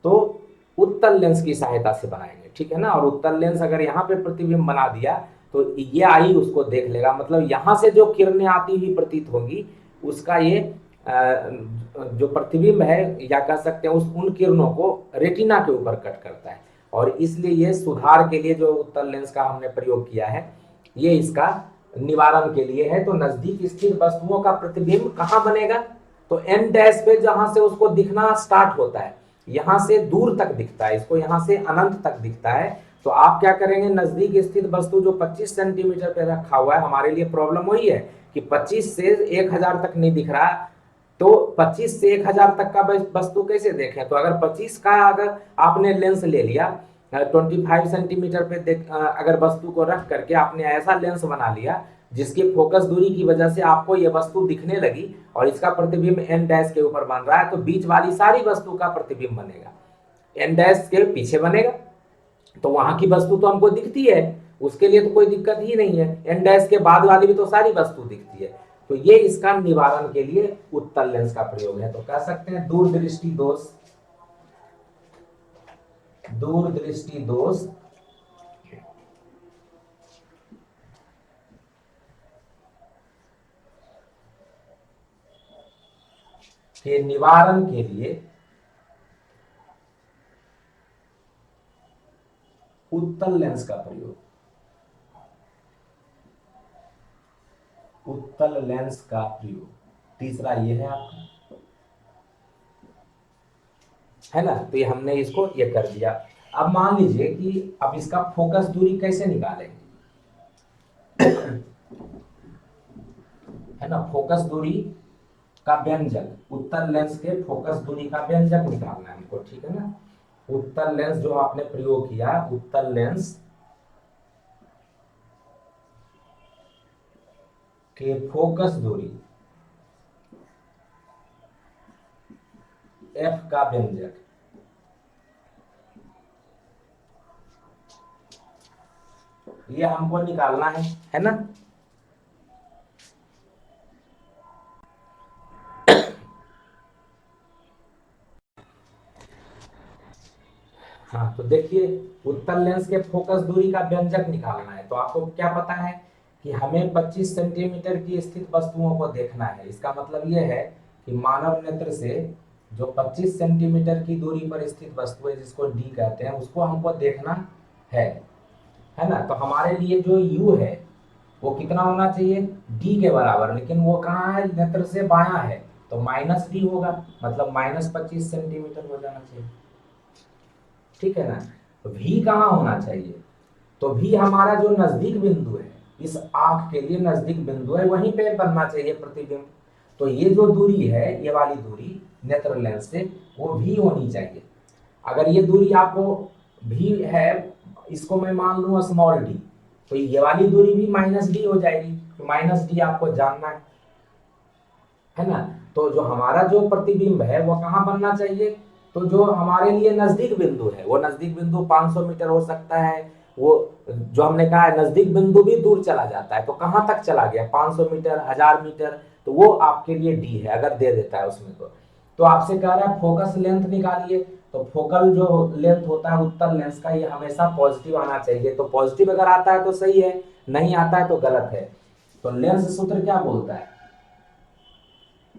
A: तो उत्तल लेंस की सहायता से बनाएंगे, ठीक है ना। और उत्तल लेंस अगर यहाँ पे प्रतिबिंब बना दिया तो ये आई उसको देख लेगा, मतलब यहाँ से जो किरणें आती हुई प्रतीत होंगी उसका ये जो प्रतिबिंब है या कह सकते हैं उस उन किरणों को रेटिना के ऊपर कट करता है। और इसलिए ये सुधार के लिए जो उत्तल लेंस का हमने प्रयोग किया है ये इसका निवारण के लिए है। तो नजदीक स्थित वस्तुओं का प्रतिबिंब कहाँ बनेगा, तो एन डैश पे जहां से उसको दिखना स्टार्ट होता है, यहां से दूर तक दिखता है, इसको यहां से अनंत तक दिखता है। तो आप क्या करेंगे, नजदीक स्थित वस्तु जो 25 सेंटीमीटर पे रखा हुआ है, हमारे लिए प्रॉब्लम वही है कि 25 से 1000 तक नहीं दिख रहा, तो 25 से 1000 तक का वस्तु कैसे देखें। तो अगर 25 का अगर आपने लेंस ले लिया 25 सेंटीमीटर पे अगर वस्तु को रख करके आपने ऐसा लेंस बना लिया जिसकी फोकस दूरी की वजह से आपको ये वस्तु दिखने लगी और इसका प्रतिबिंब एन डैश के ऊपर बन रहा है, तो बीच वाली सारी वस्तु का प्रतिबिंब बनेगा, एन डैश के पीछे बनेगा, तो वहां की वस्तु तो हमको दिखती है, उसके लिए तो कोई दिक्कत ही नहीं है। एन डैश के बाद वाली भी तो सारी वस्तु दिखती है। तो ये इसका निवारण के लिए उत्तल लेंस का प्रयोग है। तो कह सकते हैं दूरदृष्टि दोष, दूरदृष्टि दोष के निवारण के लिए उत्तल लेंस का प्रयोग, उत्तल लेंस का प्रयोग तीसरा ये है आपका, है ना। तो ये हमने इसको ये कर दिया। अब मान लीजिए कि अब इसका फोकस दूरी कैसे निकालेंगे, है ना, फोकस दूरी का व्यंजक, उत्तल लेंस के फोकस दूरी का व्यंजक निकालना है हमको, ठीक है ना। उत्तल लेंस जो आपने प्रयोग किया, उत्तल लेंस के फोकस दूरी एफ का व्यंजक, ये हमको निकालना है ना। हाँ तो देखिए, उत्तल लेंस के फोकस दूरी का व्यंजक निकालना है, तो आपको क्या पता है कि हमें 25 सेंटीमीटर की स्थित वस्तुओं को देखना है। इसका मतलब यह है कि मानव नेत्र से जो 25 सेंटीमीटर की दूरी पर स्थित वस्तु है जिसको डी कहते हैं उसको हमको देखना है ना। तो हमारे लिए जो यू है वो कितना होना चाहिए, डी के बराबर, लेकिन वो कहाँ है, नेत्र से बायां है, तो माइनस डी होगा, मतलब -25 सेंटीमीटर हो जाना चाहिए, ठीक है ना। तो भी कहाँ होना चाहिए, तो भी हमारा जो नजदीक बिंदु है, इस आंख के लिए नजदीक बिंदु है, वहीं पे बनना चाहिए प्रतिबिंब। तो ये जो दूरी है, ये वाली दूरी नेत्र लेंस से, वो भी होनी चाहिए। अगर ये दूरी आपको भी है, इसको मैं मान लूँ स्मॉल डी, तो ये वाली दूरी भी -d हो जाएगी, तो -d आपको जानना है ना। तो जो हमारा जो प्रतिबिंब है वो कहाँ बनना चाहिए, तो जो हमारे लिए नजदीक बिंदु है, वो नजदीक बिंदु 500 मीटर हो सकता है, वो जो हमने कहा है नजदीक बिंदु भी दूर चला जाता है, तो कहाँ तक चला गया, 500 मीटर, 1000 मीटर, तो वो आपके लिए डी है अगर दे देता है उसमें। तो आपसे कह रहा है फोकस लेंथ निकालिए, तो फोकल जो लेंथ होता है उत्तल लेंस का, ये हमेशा पॉजिटिव आना चाहिए। तो पॉजिटिव अगर आता है तो सही है, नहीं आता है तो गलत है। तो लेंस सूत्र क्या बोलता है,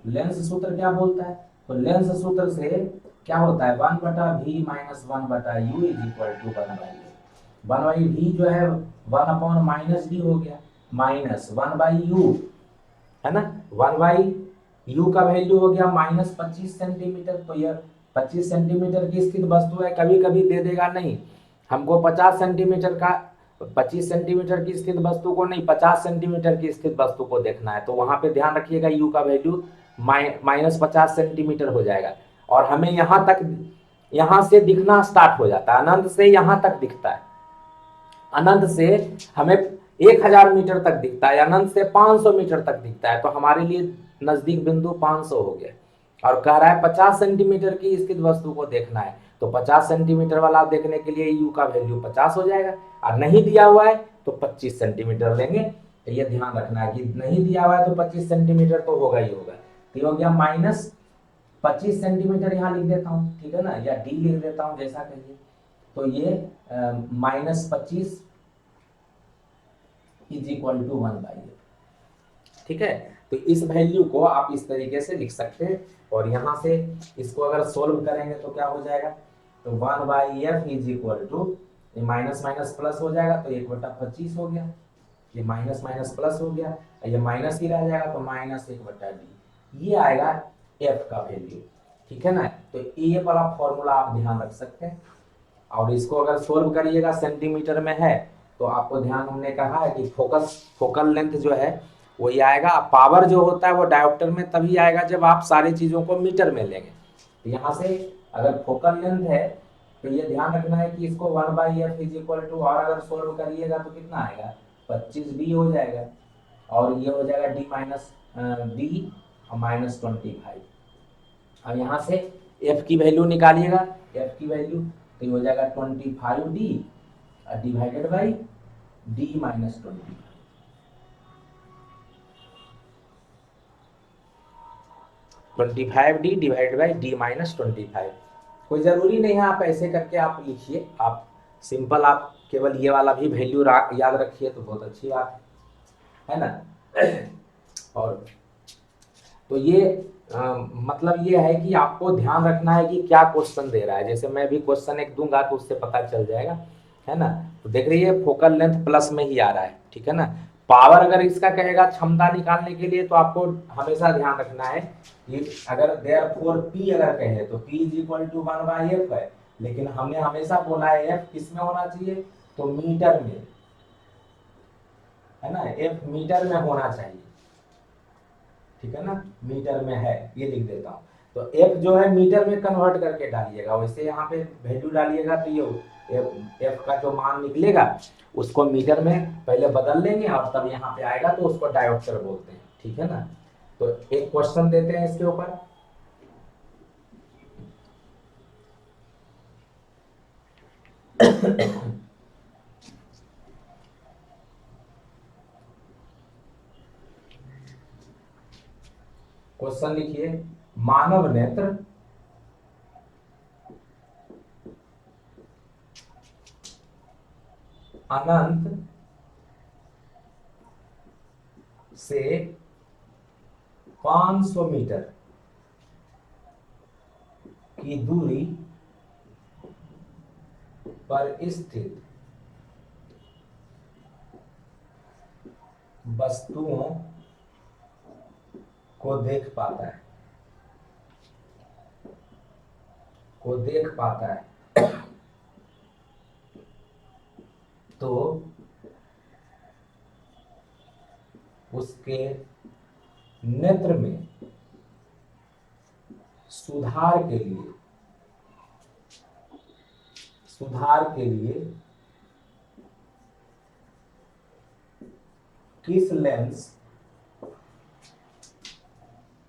A: लेंस सूत्र क्या बोलता है, तो लेंस सूत्र से क्या होता है, 1/v - 1/u = 1/v जो है 1/-d हो गया, -1/u, है ना। 1/u का वैल्यू हो गया -25 सेंटीमीटर। तो यह 25 सेंटीमीटर की स्थित वस्तु है, कभी कभी दे देगा नहीं, हमको 50 सेंटीमीटर का, 25 सेंटीमीटर की स्थित वस्तु को नहीं, 50 सेंटीमीटर की स्थित वस्तु को देखना है। तो वहां पे ध्यान रखिएगा u का वैल्यू -50 सेंटीमीटर हो जाएगा, और हमें यहाँ तक, यहाँ से दिखना स्टार्ट हो जाता है, अनंत से यहाँ तक दिखता है, अनंत से हमें 1000 मीटर तक दिखता है, अनंत से 500 मीटर तक दिखता है, तो हमारे लिए नजदीक बिंदु 500 हो गया। और कह रहा है 50 सेंटीमीटर की स्थित वस्तु को देखना है, तो 50 सेंटीमीटर वाला देखने के लिए यू का वैल्यू 50 हो जाएगा, और नहीं दिया हुआ है तो 25 सेंटीमीटर लेंगे। तो ये ध्यान रखना है कि नहीं दिया हुआ है तो 25 सेंटीमीटर तो होगा ही होगा। तो ये हो गया माइनस 25 सेंटीमीटर, यहाँ लिख देता हूँ, ठीक है ना, या डी लिख देता हूँ, जैसा कहिए। तो ये -25 इज इक्वल टू 1/8, ठीक है। तो इस वैल्यू को आप इस तरीके से लिख सकते हैं, और यहाँ से इसको अगर सोल्व करेंगे तो क्या हो जाएगा, तो 1/f इज इक्वल टू, ये माइनस माइनस प्लस हो जाएगा तो 1/25 हो गया, ये माइनस माइनस प्लस हो गया, ये माइनस ही रह जाएगा तो -1/d, ये आएगा f का वैल्यू, ठीक है ना। तो ये वाला फॉर्मूला आप ध्यान रख सकते हैं, और इसको अगर सोल्व करिएगा सेंटीमीटर में है तो आपको ध्यान, हमने कहा है कि फोकल लेंथ जो है वो ये आएगा, पावर जो होता है वो डायोप्टर में तभी आएगा जब आप सारी चीजों को मीटर में लेंगे। तो यहाँ से अगर फोकल लेंथ है तो ये ध्यान रखना है कि इसको 1/f इज इक्वल टू, और अगर सोल्व करिएगा तो कितना आएगा, 25d हो जाएगा, और ये हो जाएगा d माइनस डी -25। अब यहाँ से f की वैल्यू निकालिएगा, f की वैल्यू तो ये हो जाएगा 25d divided by d -25, 25d divided by d -25। कोई जरूरी नहीं है आप ऐसे करके आप लिखिए, आप सिंपल आप केवल ये वाला भी वैल्यू याद रखिए तो बहुत अच्छी बात है ना। और तो ये मतलब ये है कि आपको ध्यान रखना है कि क्या क्वेश्चन दे रहा है, जैसे मैं भी क्वेश्चन एक दूंगा तो उससे पता चल जाएगा, है ना। तो देख रही है फोकल लेंथ प्लस में ही आ रहा है, ठीक है ना। पावर अगर इसका कहेगा क्षमता निकालने के लिए तो आपको हमेशा ध्यान रखना है कि अगर देयरफॉर P अगर कहे तो P is equal to 1/f है, लेकिन हमने हमेशा बोला है F किस में होना चाहिए, तो मीटर में, है ना, F मीटर में होना चाहिए, ठीक है ना, मीटर में है, ये लिख देता हूँ। तो f जो है मीटर में कन्वर्ट करके डालिएगा, वैसे यहाँ पे वैल्यू डालिएगा तो ये f का जो मान निकलेगा उसको मीटर में पहले बदल लेंगे, और तब यहाँ पे आएगा तो उसको डायोप्टर बोलते हैं, ठीक है ना। तो एक क्वेश्चन देते हैं इसके ऊपर। क्वेश्चन लिखिए, मानव नेत्र अनंत से 500 मीटर की दूरी पर स्थित वस्तुओं को देख पाता है, तो उसके नेत्र में सुधार के लिए किस लेंस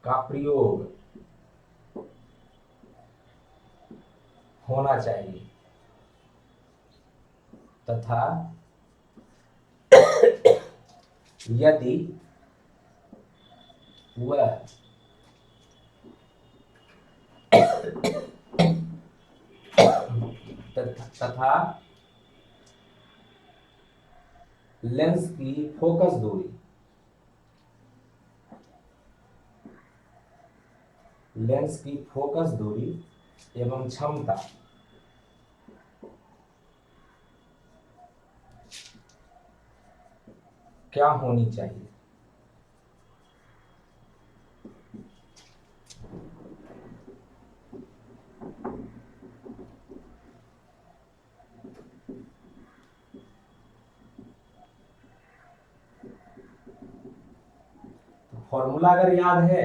A: का प्रयोग होना चाहिए, तथा यदि वह तथा लेंस की फोकस दूरी एवं क्षमता क्या होनी चाहिए। फॉर्मूला अगर याद है,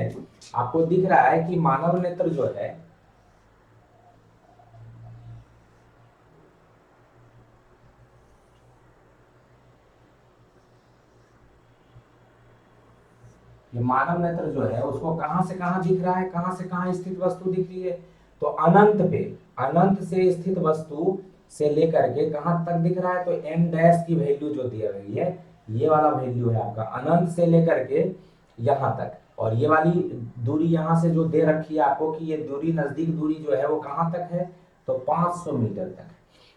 A: आपको दिख रहा है कि मानव नेत्र जो है ये मानव नेत्र जो है उसको कहां से कहां दिख रहा है, कहां से कहां स्थित वस्तु दिख रही है, तो अनंत पे, अनंत से स्थित वस्तु से लेकर के कहां तक दिख रहा है, तो एम डैश की वैल्यू जो दी गई है, ये वाला वैल्यू है आपका अनंत से लेकर के यहां तक। और ये वाली दूरी यहां से जो दे रखी है आपको कि ये दूरी, नजदीक दूरी जो है वो कहां तक है, तो 500 मीटर तक।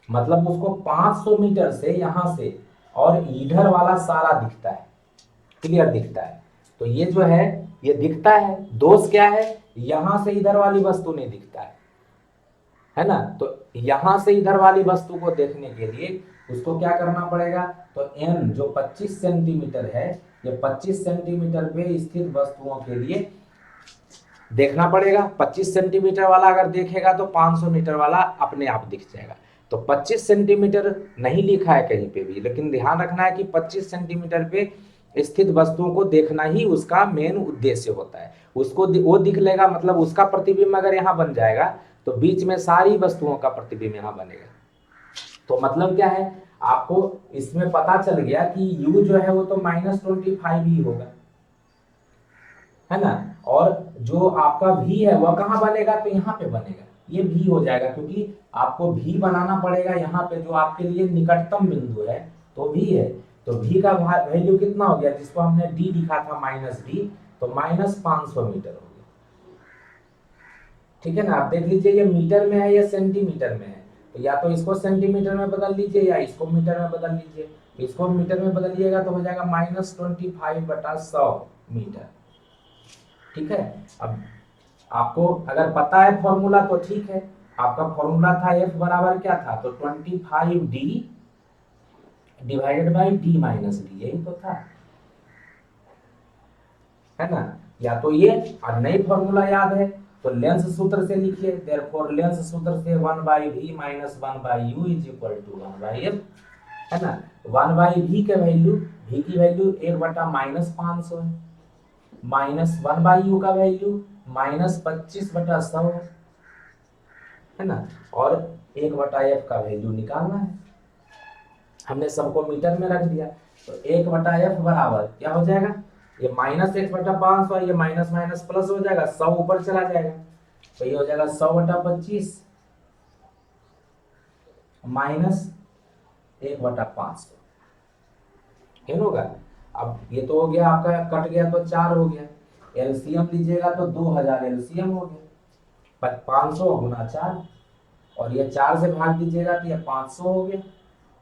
A: मतलब उसको 500 मीटर से यहां से और इधर वाला सारा दिखता है, क्लियर दिखता है। तो ये जो है ये दिखता है, दोष क्या है, यहां से इधर वाली वस्तु नहीं दिखता है ना। तो यहां से इधर वाली वस्तु को देखने के लिए उसको क्या करना पड़ेगा, तो एन जो 25 सेंटीमीटर है, ये 25 सेंटीमीटर पे स्थित वस्तुओं के लिए देखना पड़ेगा। 25 सेंटीमीटर वाला अगर देखेगा तो 500 मीटर वाला अपने आप दिख जाएगा। तो 25 सेंटीमीटर नहीं लिखा है कहीं पे भी, लेकिन ध्यान रखना है कि 25 सेंटीमीटर पे स्थित वस्तुओं को देखना ही उसका मेन उद्देश्य होता है। उसको वो दिख लेगा, मतलब उसका प्रतिबिंब अगर यहाँ बन जाएगा तो बीच में सारी वस्तुओं का प्रतिबिंब यहाँ बनेगा। तो मतलब क्या है, आपको इसमें पता चल गया कि u जो है वो तो -25 ही होगा, है ना। और जो आपका v है वह कहाँ बनेगा, तो यहाँ पे बनेगा, ये v हो जाएगा, क्योंकि आपको v बनाना पड़ेगा यहाँ पे जो आपके लिए निकटतम बिंदु है, तो v है। तो v का वैल्यू कितना हो गया, जिसको हमने d लिखा था -d, तो -500 मीटर हो गया। ठीक है ना। आप देख लीजिए ये मीटर में है या सेंटीमीटर में है, तो या तो इसको सेंटीमीटर में बदल लीजिए या इसको मीटर में बदल लीजिए। इसको मीटर में बदलिएगा तो हो जाएगा -25/100 मीटर। ठीक है। अब आपको अगर पता है फॉर्मूला तो ठीक है, आपका फॉर्मूला था F बराबर क्या था, तो 25D divided by D minus D, यही तो था, है ना। या तो ये और नई फॉर्मूला याद है तो लेंस सूत्र से लिखिए, देयरफॉर लेंस सूत्र से 1/v minus 1/u is equal to 1/f, है ना। 1/v के वैल्यू, v की वैल्यू 1/-500 है, माइनस 1/u का वैल्यू -25/100 है ना। और 1/f का वैल्यू निकालना है, हमने सबको मीटर में रख दिया। तो 1/f बराबर क्या हो जाएगा, ये -1/500 है, ये माइनस माइनस प्लस हो जाएगा, 100 ऊपर चला जाएगा, तो ये हो जाएगा 100/25 माइनस 1/500, है होगा। अब ये तो हो गया आपका, कट गया तो 4 हो गया, एलसीएम लीजिएगा तो 2000 एलसीएम हो गया, 500 गुना 4, और ये 4 से भाग दीजिएगा तो ये 500 हो गया,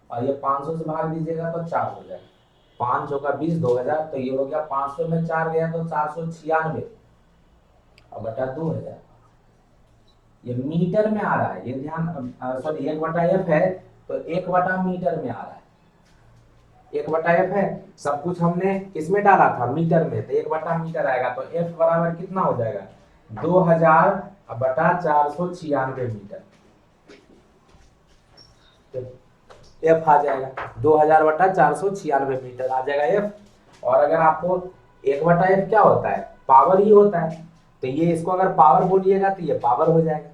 A: और ये 500 से भाग दीजिएगा तो 4 हो जाएगा, 5 का 20, 2000, तो ये हो गया 500 में 4 गया तो 496 और बटा 2000। ये मीटर में आ रहा है, ये ध्यान, सॉरी 1/f है तो 1/मीटर में आ रहा है, 1/f है, सब कुछ हमने किसमें डाला था, मीटर में, तो 1/मीटर आएगा, तो f बराबर कितना हो जाएगा, 2000/496 मीटर, f आ जाएगा 2000/496 मीटर आ जाएगा f। और अगर आपको 1/f क्या होता है, पावर ही होता है, तो ये इसको अगर पावर बोलिएगा तो ये पावर हो जाएगा।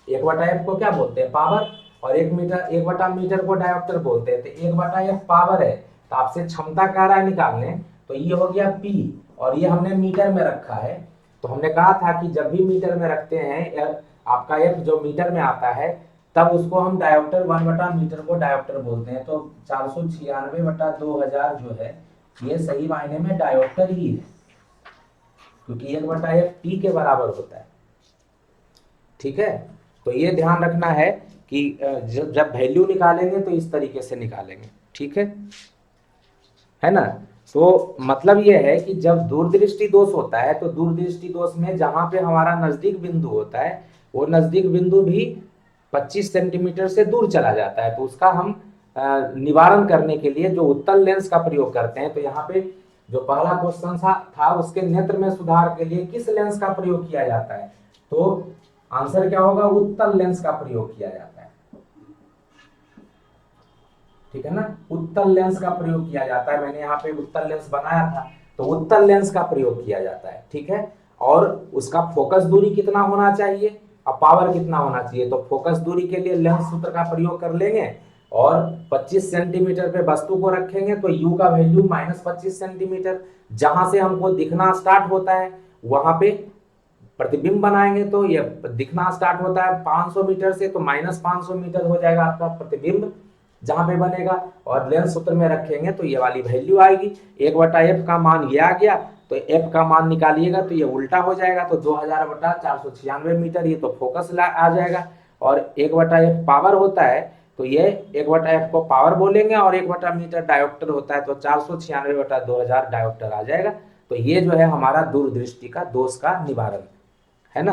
A: 1/f को क्या बोलते हैं, पावर, और 1/मीटर को डायोप्टर बोलते हैं, तो 1/f पावर है, तो आपसे क्षमता कह रहा है निकालने, तो ये हो गया P, और ये हमने मीटर में रखा है। तो हमने कहा था कि जब भी मीटर में रखते हैं आपका f जो मीटर में आता है, तब उसको हम डायोप्टर, 1/मीटर को डायोप्टर बोलते हैं। तो 496/2000 जो है ये सही मायने में डायोप्टर ही है, क्योंकि 1/f T के बराबर होता है। ठीक है। तो ये ध्यान रखना है कि जब वैल्यू निकालेंगे तो इस तरीके से निकालेंगे, ठीक है ना। तो मतलब ये है कि जब दूरदृष्टि दोष होता है, तो दूरदृष्टि दोष में जहां पे हमारा नजदीक बिंदु होता है, वो नजदीक बिंदु भी 25 सेंटीमीटर से दूर चला जाता है, तो उसका हम निवारण करने के लिए जो उत्तल लेंस का प्रयोग करते हैं। तो यहाँ पे जो पहला क्वेश्चन था उसके नेत्र में सुधार के लिए किस लेंस का प्रयोग किया जाता है, तो आंसर क्या होगा, उत्तल लेंस का प्रयोग किया जाता है। ठीक है ना, उत्तल लेंस का प्रयोग किया जाता है, मैंने यहाँ पे उत्तल लेंस बनाया था, तो उत्तल लेंस का प्रयोग किया जाता है। ठीक है। और उसका फोकस दूरी कितना होना चाहिए और पावर कितना होना चाहिए, तो फोकस दूरी के लिए लेंस सूत्र का प्रयोग कर लेंगे, और 25 सेंटीमीटर पे वस्तु को रखेंगे तो u का वैल्यू -25 सेंटीमीटर। जहां से हमको दिखना स्टार्ट होता है वहां पे प्रतिबिंब बनाएंगे तो ये दिखना स्टार्ट होता है 500 मीटर से, तो -500 मीटर हो जाएगा आपका प्रतिबिंब जहां पे बनेगा। और लेंस सूत्र में रखेंगे तो ये वाली वैल्यू आएगी। 1/f का मान ये आ गया, तो f का मान निकालिएगा तो ये उल्टा हो जाएगा, तो 2000/496 मीटर, ये तो फोकस आ जाएगा। और 1/f पावर होता है, तो ये 1/f को पावर बोलेंगे, और 1/मीटर डायोप्टर होता है, तो 496/2000 डायोप्टर आ जाएगा। तो ये जो है हमारा दूरदृष्टि का दोष का निवारण है ना।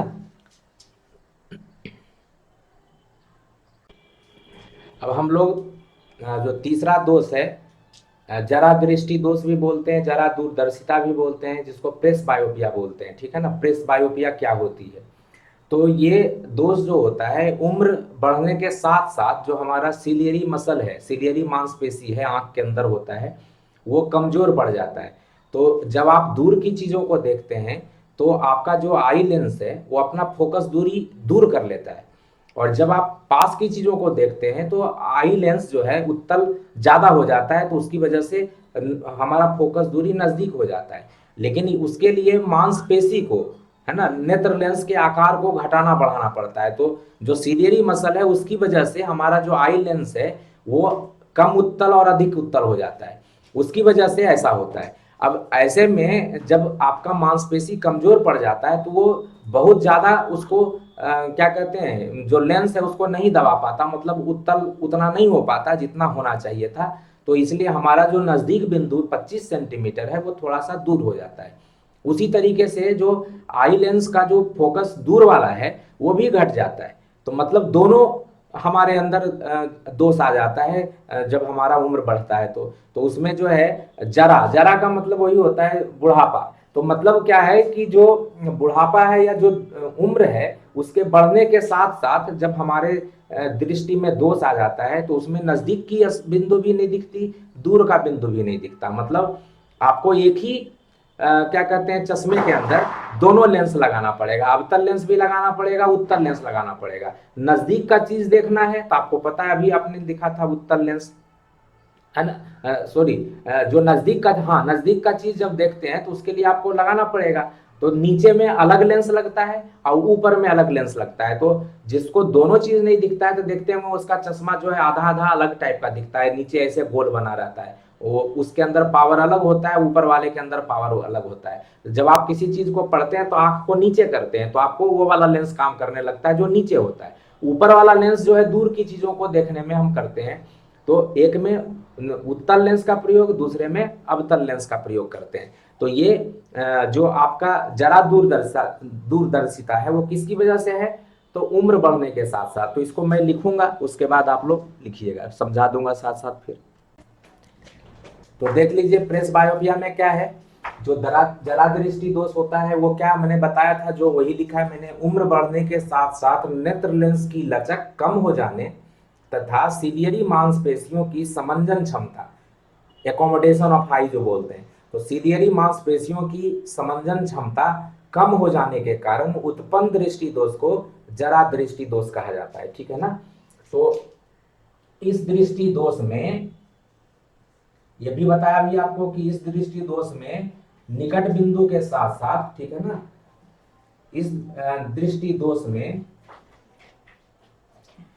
A: अब हम लोग जो तीसरा दोष है, जरा दृष्टि दोष भी बोलते हैं, जरा दूरदर्शिता भी बोलते हैं, जिसको प्रेस बायोपिया बोलते हैं, ठीक है ना। प्रेस बायोपिया क्या होती है, तो ये दोष जो होता है उम्र बढ़ने के साथ साथ जो हमारा सिलियरी मसल है, सिलियरी मांसपेशी है आंख के अंदर होता है, वो कमजोर पड़ जाता है। तो जब आप दूर की चीजों को देखते हैं तो आपका जो आई लेंस है वो अपना फोकस दूरी दूर कर लेता है, और जब आप पास की चीजों को देखते हैं तो आई लेंस जो है उत्तल ज्यादा हो जाता है, तो उसकी वजह से हमारा फोकस दूरी नजदीक हो जाता है। लेकिन उसके लिए मांसपेशी को, है ना, नेत्र लेंस के आकार को घटाना बढ़ाना पड़ता है। तो जो सीलियरी मसल है उसकी वजह से हमारा जो आई लेंस है वो कम उत्तल और अधिक उत्तल हो जाता है, उसकी वजह से ऐसा होता है। अब ऐसे में जब आपका मांसपेशी कमजोर पड़ जाता है तो वो बहुत ज्यादा उसको क्या कहते हैं, जो लेंस है उसको नहीं दबा पाता, मतलब उत्तल उतना नहीं हो पाता जितना होना चाहिए था। तो इसलिए हमारा जो नजदीक बिंदु 25 सेंटीमीटर है वो थोड़ा सा दूर हो जाता है। उसी तरीके से जो आई लेंस का जो फोकस दूर वाला है वो भी घट जाता है। तो मतलब दोनों हमारे अंदर दोष आ जाता है जब हमारा उम्र बढ़ता है। तो उसमें जो है जरा जरा का मतलब वही होता है बुढ़ापा। तो मतलब क्या है कि जो बुढ़ापा है या जो उम्र है उसके बढ़ने के साथ साथ जब हमारे दृष्टि में दोष आ जाता है तो उसमें नजदीक की बिंदु भी नहीं दिखती, दूर का बिंदु भी नहीं दिखता। मतलब आपको एक ही क्या कहते हैं चश्मे के अंदर दोनों लेंस लगाना पड़ेगा, अवतल लेंस भी लगाना पड़ेगा, उत्तल लेंस लगाना पड़ेगा। नजदीक का चीज देखना है तो आपको पता है अभी आपने दिखा था उत्तल लेंस, है ना, सॉरी, जो नजदीक का, हाँ, नजदीक का चीज जब देखते हैं तो उसके लिए आपको लगाना पड़ेगा। तो नीचे में अलग लेंस लगता है और ऊपर में अलग लेंस लगता है। तो जिसको दोनों चीज नहीं दिखता है तो देखते हैं वो उसका चश्मा जो है आधा आधा अलग टाइप का दिखता है, नीचे ऐसे गोल बना रहता है। वो उसके अंदर पावर अलग होता है, ऊपर वाले के अंदर पावर अलग होता है। जब आप किसी चीज को पढ़ते हैं तो आंख को नीचे करते हैं तो आपको वो वाला लेंस काम करने लगता है जो नीचे होता है। ऊपर वाला लेंस जो है दूर की चीजों को देखने में हम करते हैं। तो एक में उत्तल लेंस का प्रयोग, दूसरे में अवतल लेंस का प्रयोग करते हैं। तो ये जो आपका जरा दूरदर्शिता है वो किसकी वजह से है, तो उम्र बढ़ने के साथ साथ। तो इसको मैं लिखूंगा, उसके बाद आप लोग लिखिएगा, समझा दूंगा साथ साथ फिर। तो देख लीजिए प्रेस बायोपिया में क्या है, जो जरा दृष्टि दोष होता है वो क्या मैंने बताया था, जो वही लिखा है मैंने, उम्र बढ़ने के साथ साथ नेत्र लेंस की लचक कम हो जाने तथा सीलियरी मांसपेशियों की समंजन क्षमता, एकोमोडेशन ऑफ आई जो बोलते हैं, तो सीलियरी मांसपेशियों की समंजन क्षमता कम हो जाने के कारण उत्पन्न दृष्टि दोष को जरा दृष्टि दोष कहा जाता है, ठीक है ना। तो इस दृष्टि दोष में यह भी बताया भी आपको कि इस दृष्टि दोष में निकट बिंदु के साथ साथ, ठीक है ना, इस दृष्टि दोष में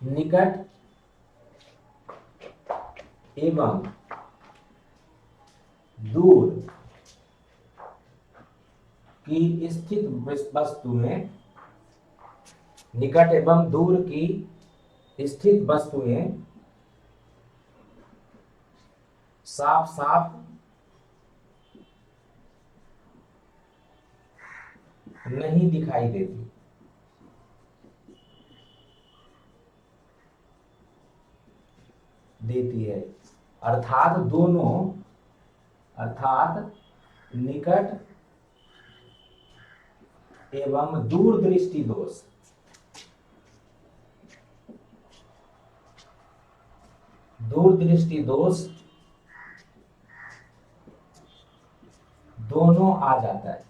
A: निकट एवं दूर की स्थित वस्तु में, निकट एवं दूर की स्थित वस्तुएं साफ साफ नहीं दिखाई देती। देती है, अर्थात दोनों, अर्थात निकट एवं दूर दृष्टि दोष, दूर दृष्टि दोष दोनों आ जाता है।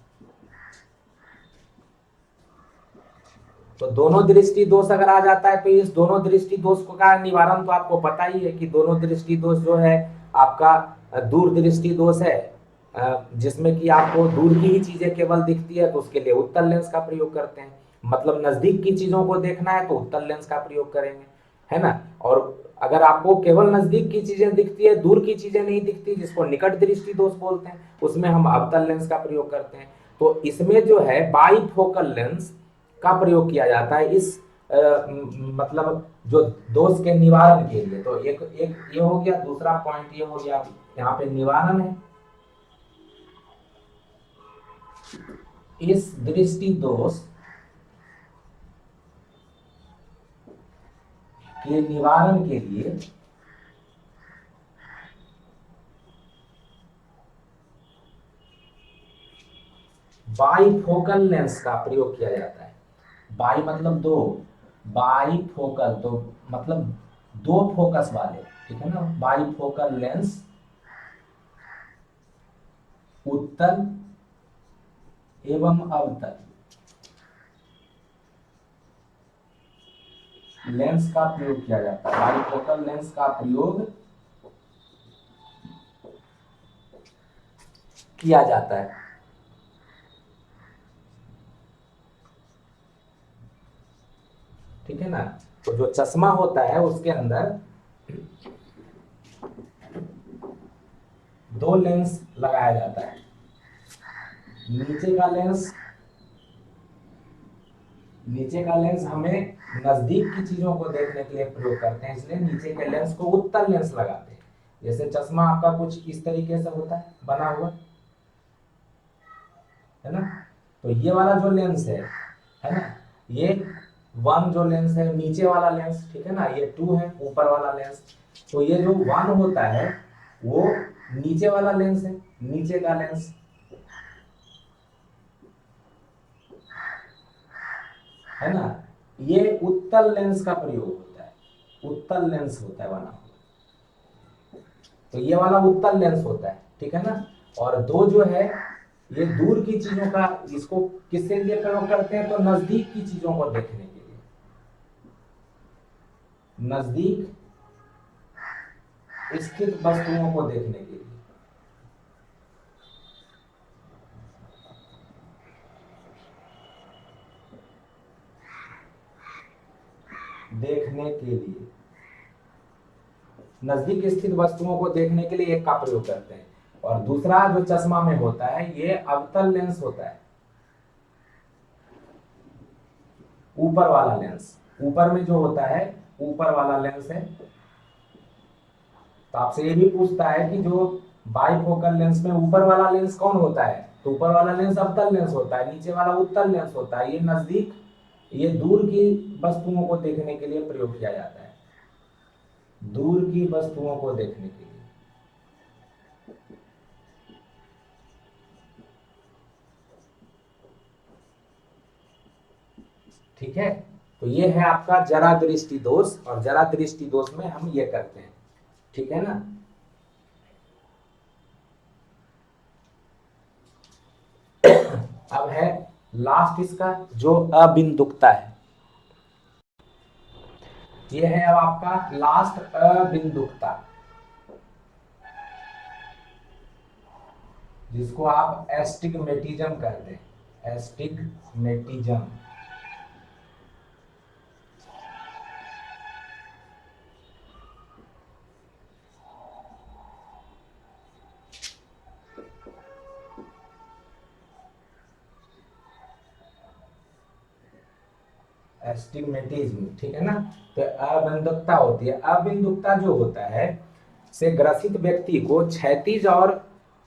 A: तो दोनों दृष्टि दोष अगर आ जाता है तो इस दोनों दृष्टि दोष का निवारण तो आपको पता ही है कि दोनों दृष्टि दोष जो है आपका दूर दृष्टि दोष है, जिसमें कि आपको दूर की ही चीजें केवल दिखती है, तो उसके लिए उत्तल लेंस का प्रयोग करते हैं। मतलब नजदीक की चीजों को देखना है तो उत्तल लेंस का प्रयोग करेंगे, है ना। और अगर आपको केवल नजदीक की चीजें दिखती है, दूर की चीजें नहीं दिखती, जिसको निकट दृष्टि दोष बोलते हैं, उसमें हम अवतल लेंस का प्रयोग करते हैं। तो इसमें जो है बाईफोकल लेंस का प्रयोग किया जाता है इस मतलब जो दोष के निवारण के लिए। तो एक एक ये हो गया, दूसरा पॉइंट ये हो गया, यहाँ पे निवारण है। इस दृष्टि दोष के निवारण के लिए बाईफोकल लेंस का प्रयोग किया जाता है। बाई मतलब दो, बाईफोकल तो मतलब दो फोकस वाले, ठीक है ना। बाईफोकल लेंस उत्तल एवं अवतल लेंस का प्रयोग किया जाता है। बाईफोकल लेंस का प्रयोग किया जाता है। ठीक है ना। तो जो चश्मा होता है उसके अंदर दो लेंस लगाया जाता है। नीचे का लेंस हमें नजदीक की चीजों को देखने के लिए प्रयोग करते हैं, इसलिए नीचे के लेंस को उत्तल लेंस लगाते हैं। जैसे चश्मा आपका कुछ इस तरीके से होता है बना हुआ, है ना। तो ये वाला जो लेंस है ना, ये 1 जो लेंस है नीचे वाला लेंस, ठीक है ना। ये 2 है ऊपर वाला लेंस। तो ये जो 1 होता है वो नीचे वाला लेंस है, नीचे का लेंस, है ना। ये उत्तल लेंस का प्रयोग होता है, उत्तल लेंस होता है बना। तो ये वाला उत्तल लेंस होता है, ठीक है ना। और दो जो है ये दूर की चीजों का, इसको किसके लिए प्रयोग करते हैं, तो नजदीक की चीजों को देखने के लिए, नजदीक स्थित वस्तुओं को देखने के लिए। देखने के लिए नजदीक स्थित वस्तुओं को देखने के लिए एक का प्रयोग करते हैं। और दूसरा जो चश्मा में होता है ये अवतल लेंस होता है, ऊपर वाला लेंस, ऊपर में जो होता है ऊपर वाला लेंस है। तो आपसे ये भी पूछता है कि जो बाईफोकल लेंस में ऊपर वाला लेंस कौन होता है, तो ऊपर वाला लेंस अवतल लेंस होता है, नीचे वाला उत्तल लेंस होता है। ये नजदीक, ये दूर की वस्तुओं को देखने के लिए प्रयोग किया जाता है, दूर की वस्तुओं को देखने के लिए। ठीक है। तो ये है आपका जरा दृष्टि दोष, और जरा दृष्टि दोष में हम ये करते हैं, ठीक है ना। अब है लास्ट इसका जो अबिंदुकता है, ये है अब आपका लास्ट अबिंदुकता, जिसको आप एस्टिग्मेटिज्म कहते हैं, एस्टिग्मेटिज्म। एस्टिग्मेटिज्म, ठीक है ना। तो अबिंदुकता होती है। अबिंदुकता जो होता है से ग्रसित व्यक्ति को क्षैतिज और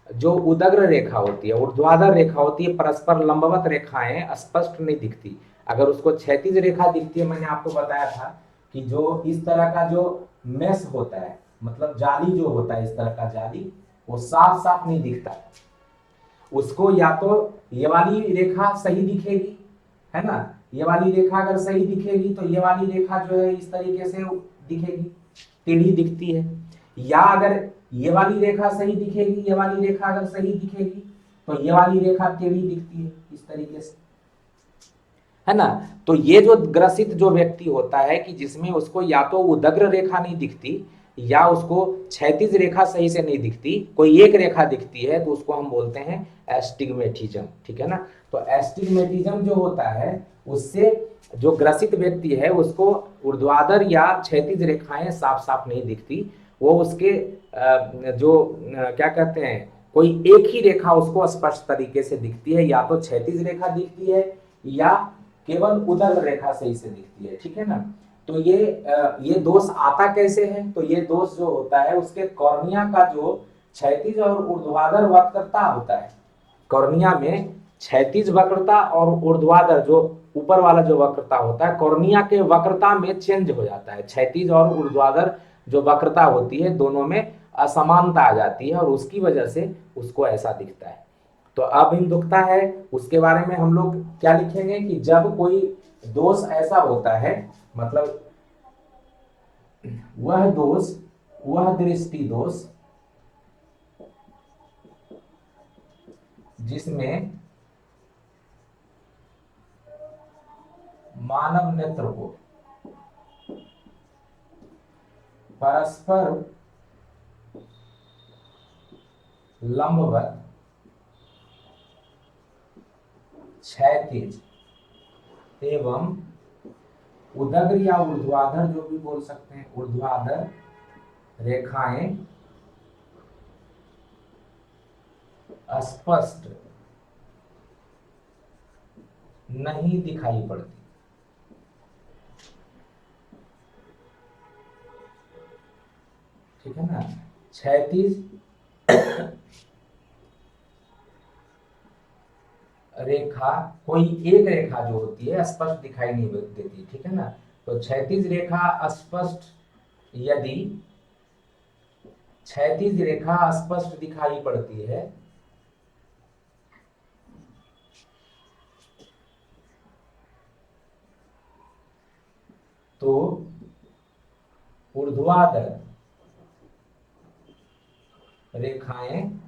A: जो उदग्र रेखा होती है, ऊर्ध्वाधर रेखा होती है, परस्पर लंबवत रेखाएं स्पष्ट नहीं दिखती। अगर उसको क्षैतिज रेखा दिखती है, मैंने आपको बताया था कि जो इस तरह का जो मेस होता है, मतलब जाली जो होता है, इस तरह का जाली, वो साफ साफ नहीं दिखता। उसको या तो ये वाली रेखा सही दिखेगी, है ना, ये वाली रेखा अगर सही दिखेगी तो ये वाली रेखा जो है इस तरीके से दिखेगी, टेढ़ी दिखती है। या अगर ये वाली रेखा सही दिखेगी, ये वाली रेखा अगर सही दिखेगी तो ये वाली रेखा टेढ़ी दिखती है इस तरीके से। है ना। तो ये जो ग्रसित जो व्यक्ति होता है कि जिसमें उसको या तो उदग्र रेखा नहीं दिखती या उसको क्षैतिज रेखा सही से नहीं दिखती, कोई एक रेखा दिखती है, तो उसको हम बोलते हैं एस्टिग्मेटिज्म, ठीक है ना। तो एस्टिग्मेटिज्म जो होता है उससे जो ग्रसित व्यक्ति है उसको ऊर्ध्वाधर या क्षैतिज रेखाएं साफ साफ नहीं दिखती, वो उसके क्या कहते हैं, कोई एक ही रेखा उसको स्पष्ट तरीके से दिखती है, या तो क्षैतिज रेखा दिखती है या केवल उदर रेखा सही से दिखती है, ठीक है ना। तो ये दोष आता कैसे है, तो ये दोष जो होता है उसके कॉर्निया का जो क्षैतिज और ऊर्ध्वाधर वक्रता होता है, कॉर्निया में क्षैतिज वक्रता और ऊर्ध्वाधर जो ऊपर वाला जो वक्रता होता है, कॉर्निया के वक्रता में चेंज हो जाता है, क्षैतिज और ऊर्ध्वाधर जो वक्रता होती है दोनों में असमानता आ जाती है और उसकी वजह से उसको ऐसा दिखता है। तो अबिंदुकता है, उसके बारे में हम लोग क्या लिखेंगे कि जब कोई दोष ऐसा होता है, मतलब वह दोष, वह दृष्टि दोष जिसमें मानव नेत्र को परस्पर लंबवत क्षैतिज एवं उदग्र या ऊर्ध्वाधर, जो भी बोल सकते हैं, ऊर्ध्वाधर रेखाएं स्पष्ट नहीं दिखाई पड़ती, ठीक है ना। क्षैतिज रेखा, कोई एक रेखा जो होती है स्पष्ट दिखाई नहीं देती, ठीक है ना। तो क्षैतिज रेखा स्पष्ट, यदि क्षैतिज रेखा स्पष्ट दिखाई पड़ती है तो ऊर्ध्वाधर रेखाएं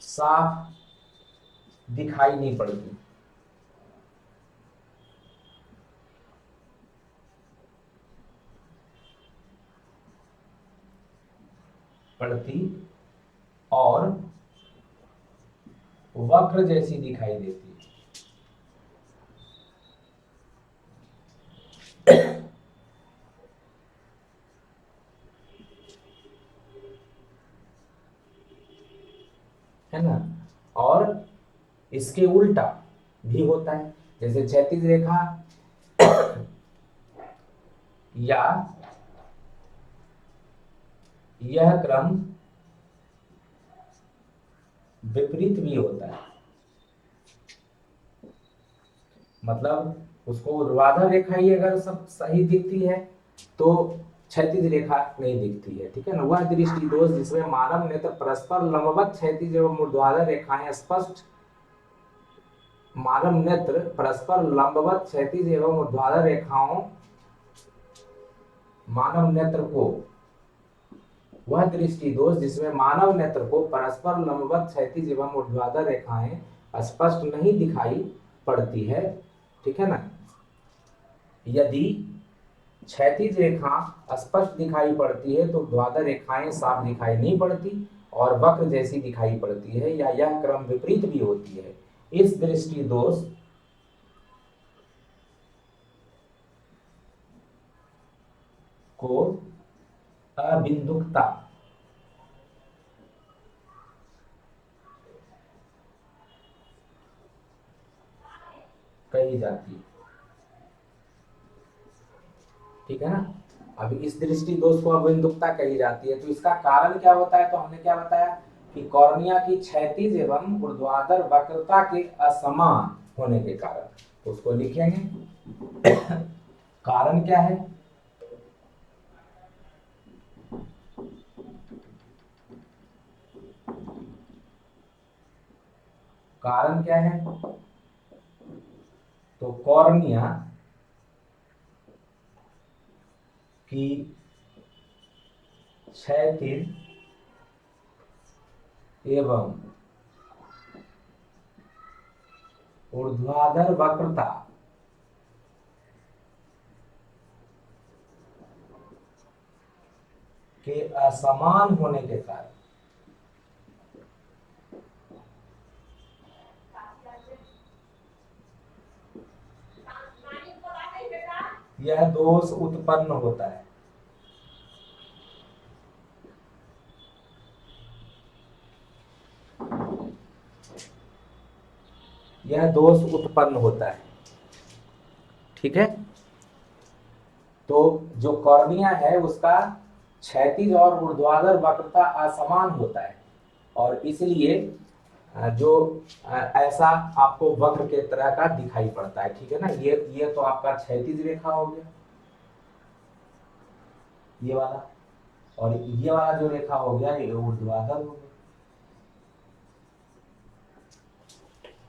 A: साफ दिखाई नहीं पड़ती, और वक्र जैसी दिखाई देती है ना। और इसके उल्टा भी होता है, जैसे क्षैतिज रेखा या यह क्रम विपरीत भी होता है, मतलब उसको ऊर्ध्वाधर रेखा ही अगर सब सही दिखती है तो क्षैतिज रेखा नहीं दिखती है, ठीक है ना। वह दृष्टि दोष जिसमें मानव नेत्र परस्पर लंबवत क्षैतिज एवं ऊर्ध्वाधर रेखाएं स्पष्ट, मानव नेत्र परस्पर लंबवत क्षैतिज एवं ऊर्ध्वाधर रेखाओं, मानव नेत्र को, वह दृष्टि दोष जिसमें मानव नेत्र को परस्पर लंबवत क्षैतिज एवं ऊर्ध्वाधर रेखाएं स्पष्ट नहीं दिखाई पड़ती है, ठीक है ना। यदि क्षैतिज रेखा स्पष्ट दिखाई पड़ती है तो ऊर्ध्वाधर रेखाएं साफ दिखाई नहीं पड़ती और वक्र जैसी दिखाई पड़ती है, या यह क्रम विपरीत भी होती है। इस दृष्टि दोष को अबिंदुकता कही जाती है, ठीक है ना। अभी इस दृष्टि दोष को अबिंदुकता कही जाती है, तो इसका कारण क्या होता है, तो हमने क्या बताया कि कॉर्निया की क्षैतिज एवं ऊर्ध्वाधर वक्रता के असमान होने के कारण, तो उसको लिखेंगे कारण क्या है, कारण क्या है, तो कॉर्निया की क्षैतिज एवं ऊर्ध्वाधर वक्रता के असमान होने के कारण यह दोष उत्पन्न होता है। यह दोष उत्पन्न होता है। ठीक है, तो जो कॉर्निया है उसका क्षैतिज और ऊर्ध्वाधर वक्रता असमान होता है और इसलिए जो ऐसा आपको वक्र के तरह का दिखाई पड़ता है। ठीक है ना, ये तो आपका क्षैतिज रेखा हो गया, ये वाला, और ये वाला जो रेखा हो गया ये ऊर्ध्वाधर हो गया।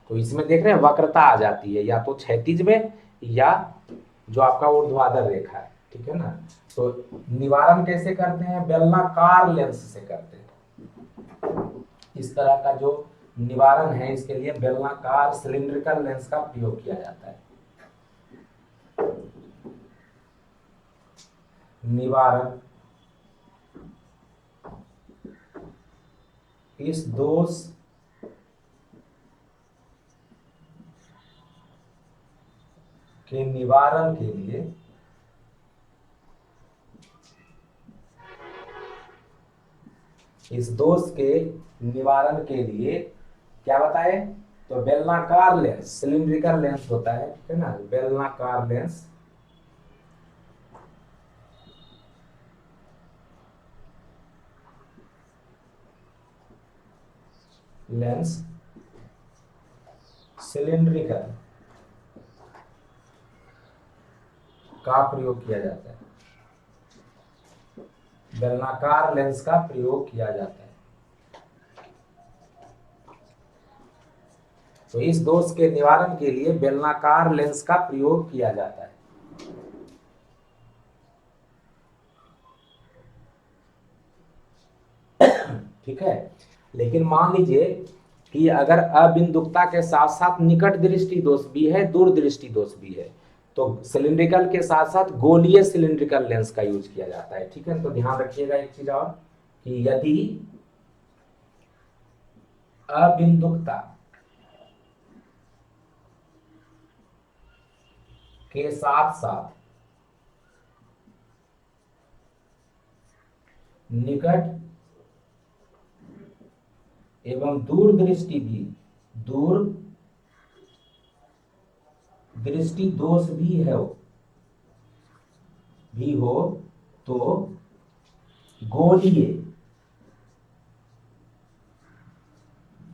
A: तो इसमें देख रहे हैं वक्रता आ जाती है या तो क्षैतिज में या जो आपका ऊर्ध्वाधर रेखा है। ठीक है ना, तो निवारण कैसे करते हैं? बेलनाकार लेंस से करते हैं। इस तरह का जो निवारण है इसके लिए बेलनाकार सिलिंड्रिकल लेंस का प्रयोग किया जाता है। निवारण इस दोष के निवारण के लिए क्या बताए? तो बेलनाकार लेंस, सिलिंड्रिकल लेंस होता है। ठीक है ना, बेलनाकार लेंस सिलिंड्रिकल का प्रयोग किया जाता है। बेलनाकार लेंस का प्रयोग किया जाता है। तो इस दोष के निवारण के लिए बेलनाकार लेंस का प्रयोग किया जाता है। ठीक है, लेकिन मान लीजिए कि अगर अबिंदुकता के साथ साथ निकट दृष्टि दोष भी है, दूर दृष्टि दोष भी है, तो सिलिंड्रिकल के साथ साथ गोलीय सिलिंड्रिकल लेंस का यूज किया जाता है। ठीक है, तो ध्यान रखिएगा एक चीज और कि यदि अबिंदुकता के साथ साथ निकट एवं दूर दृष्टि दोष भी हो तो गोलीय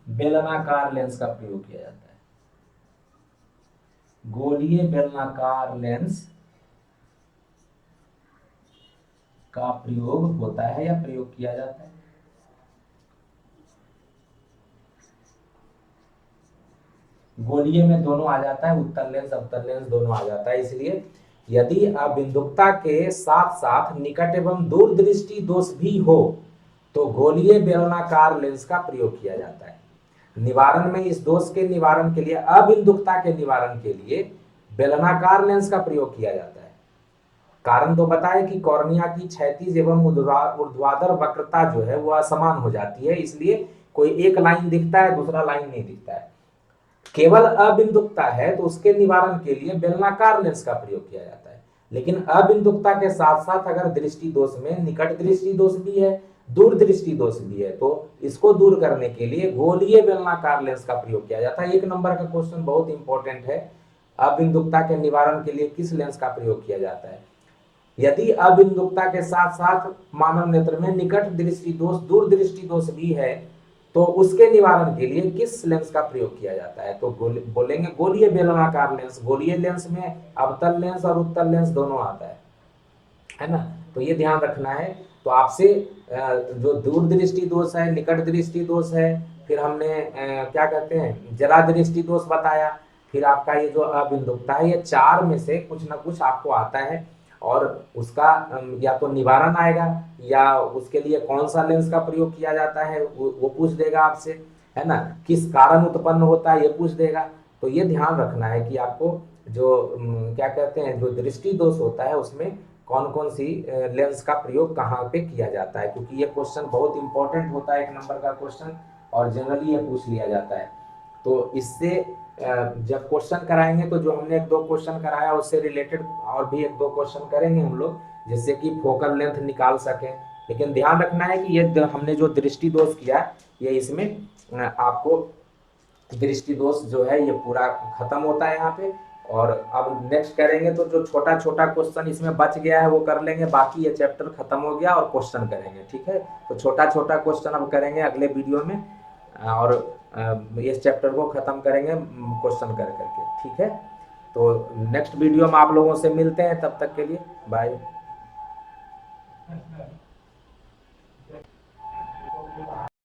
A: बेलनाकार लेंस का प्रयोग किया जाता है। गोलीय बेलनाकार लेंस का प्रयोग होता है या प्रयोग किया जाता है। गोलीय में दोनों आ जाता है, उत्तल लेंस अवतल लेंस दोनों आ जाता है। इसलिए यदि अबिंदुकता के साथ साथ निकट एवं दूर दृष्टि दोष भी हो तो गोलीय बेलनाकार लेंस का प्रयोग किया जाता है। निवारण में इस दोष के निवारण के लिए, अबिंदुकता के निवारण के लिए बेलनाकार लेंस का प्रयोग किया जाता है। कारण तो बताए कि कॉर्निया की क्षैतिज एवं ऊर्ध्वाधर वक्रता जो है वो असमान हो जाती है, इसलिए कोई एक लाइन दिखता है, दूसरा लाइन नहीं दिखता है। केवल अबिंदुकता है तो उसके निवारण के लिए बेलनाकार लेंस का प्रयोग किया जाता है। लेकिन अबिंदुकता के साथ साथ अगर दृष्टि दोष में निकट दृष्टि दोष भी है, दूर दृष्टि दोष भी है, तो इसको दूर करने के लिए गोलीय बेलनाकार लेंस का प्रयोग किया जाता है। 1 नंबर का क्वेश्चन बहुत इंपॉर्टेंट है। अबिंदुकता के निवारण के लिए किस लेंस का प्रयोग किया जाता है? यदि अबिंदुकता के साथ साथ मानव नेत्र में निकट दृष्टि दोष, दूर दृष्टि दोष भी है तो उसके निवारण के लिए किस लेंस का प्रयोग किया जाता है? तो बोलेंगे गोलीय बेलनाकार लेंस। गोलीय लेंस में अवतल लेंस और उत्तल लेंस दोनों आता है ना, तो ये ध्यान रखना है। तो आपसे जो दूर दृष्टि दोष है, निकट दृष्टि दोष है, फिर हमने क्या कहते हैं जरा दृष्टि दोष बताया, फिर आपका ये जो अबिंदुकता है, ये 4 में से कुछ ना कुछ आपको आता है। और उसका या तो निवारण आएगा या उसके लिए कौन सा लेंस का प्रयोग किया जाता है वो पूछ देगा आपसे, है ना। किस कारण उत्पन्न होता है ये पूछ देगा। तो ये ध्यान रखना है कि आपको जो क्या कहते हैं, जो दृष्टि दोष होता है उसमें कौन कौन सी लेंस का प्रयोग कहाँ पे किया जाता है, क्योंकि ये क्वेश्चन बहुत इंपॉर्टेंट होता है, 1 नंबर का क्वेश्चन, और जनरली ये पूछ लिया जाता है। तो इससे जब क्वेश्चन कराएंगे तो जो हमने 1-2 क्वेश्चन कराया उससे रिलेटेड और भी 1-2 क्वेश्चन करेंगे हम लोग, जिससे कि फोकल लेंथ निकाल सकें। लेकिन ध्यान रखना है कि ये हमने जो दृष्टि दोष किया, ये इसमें आपको दृष्टि दोष जो है ये पूरा खत्म होता है यहाँ पे। और अब नेक्स्ट करेंगे तो जो छोटा छोटा क्वेश्चन इसमें बच गया है वो कर लेंगे, बाकी ये चैप्टर खत्म हो गया और क्वेश्चन करेंगे, ठीक है। तो छोटा छोटा क्वेश्चन अब करेंगे अगले वीडियो में, और इस चैप्टर को खत्म करेंगे क्वेश्चन कर करके, ठीक है। तो नेक्स्ट वीडियो में आप लोगों से मिलते हैं, तब तक के लिए बाय।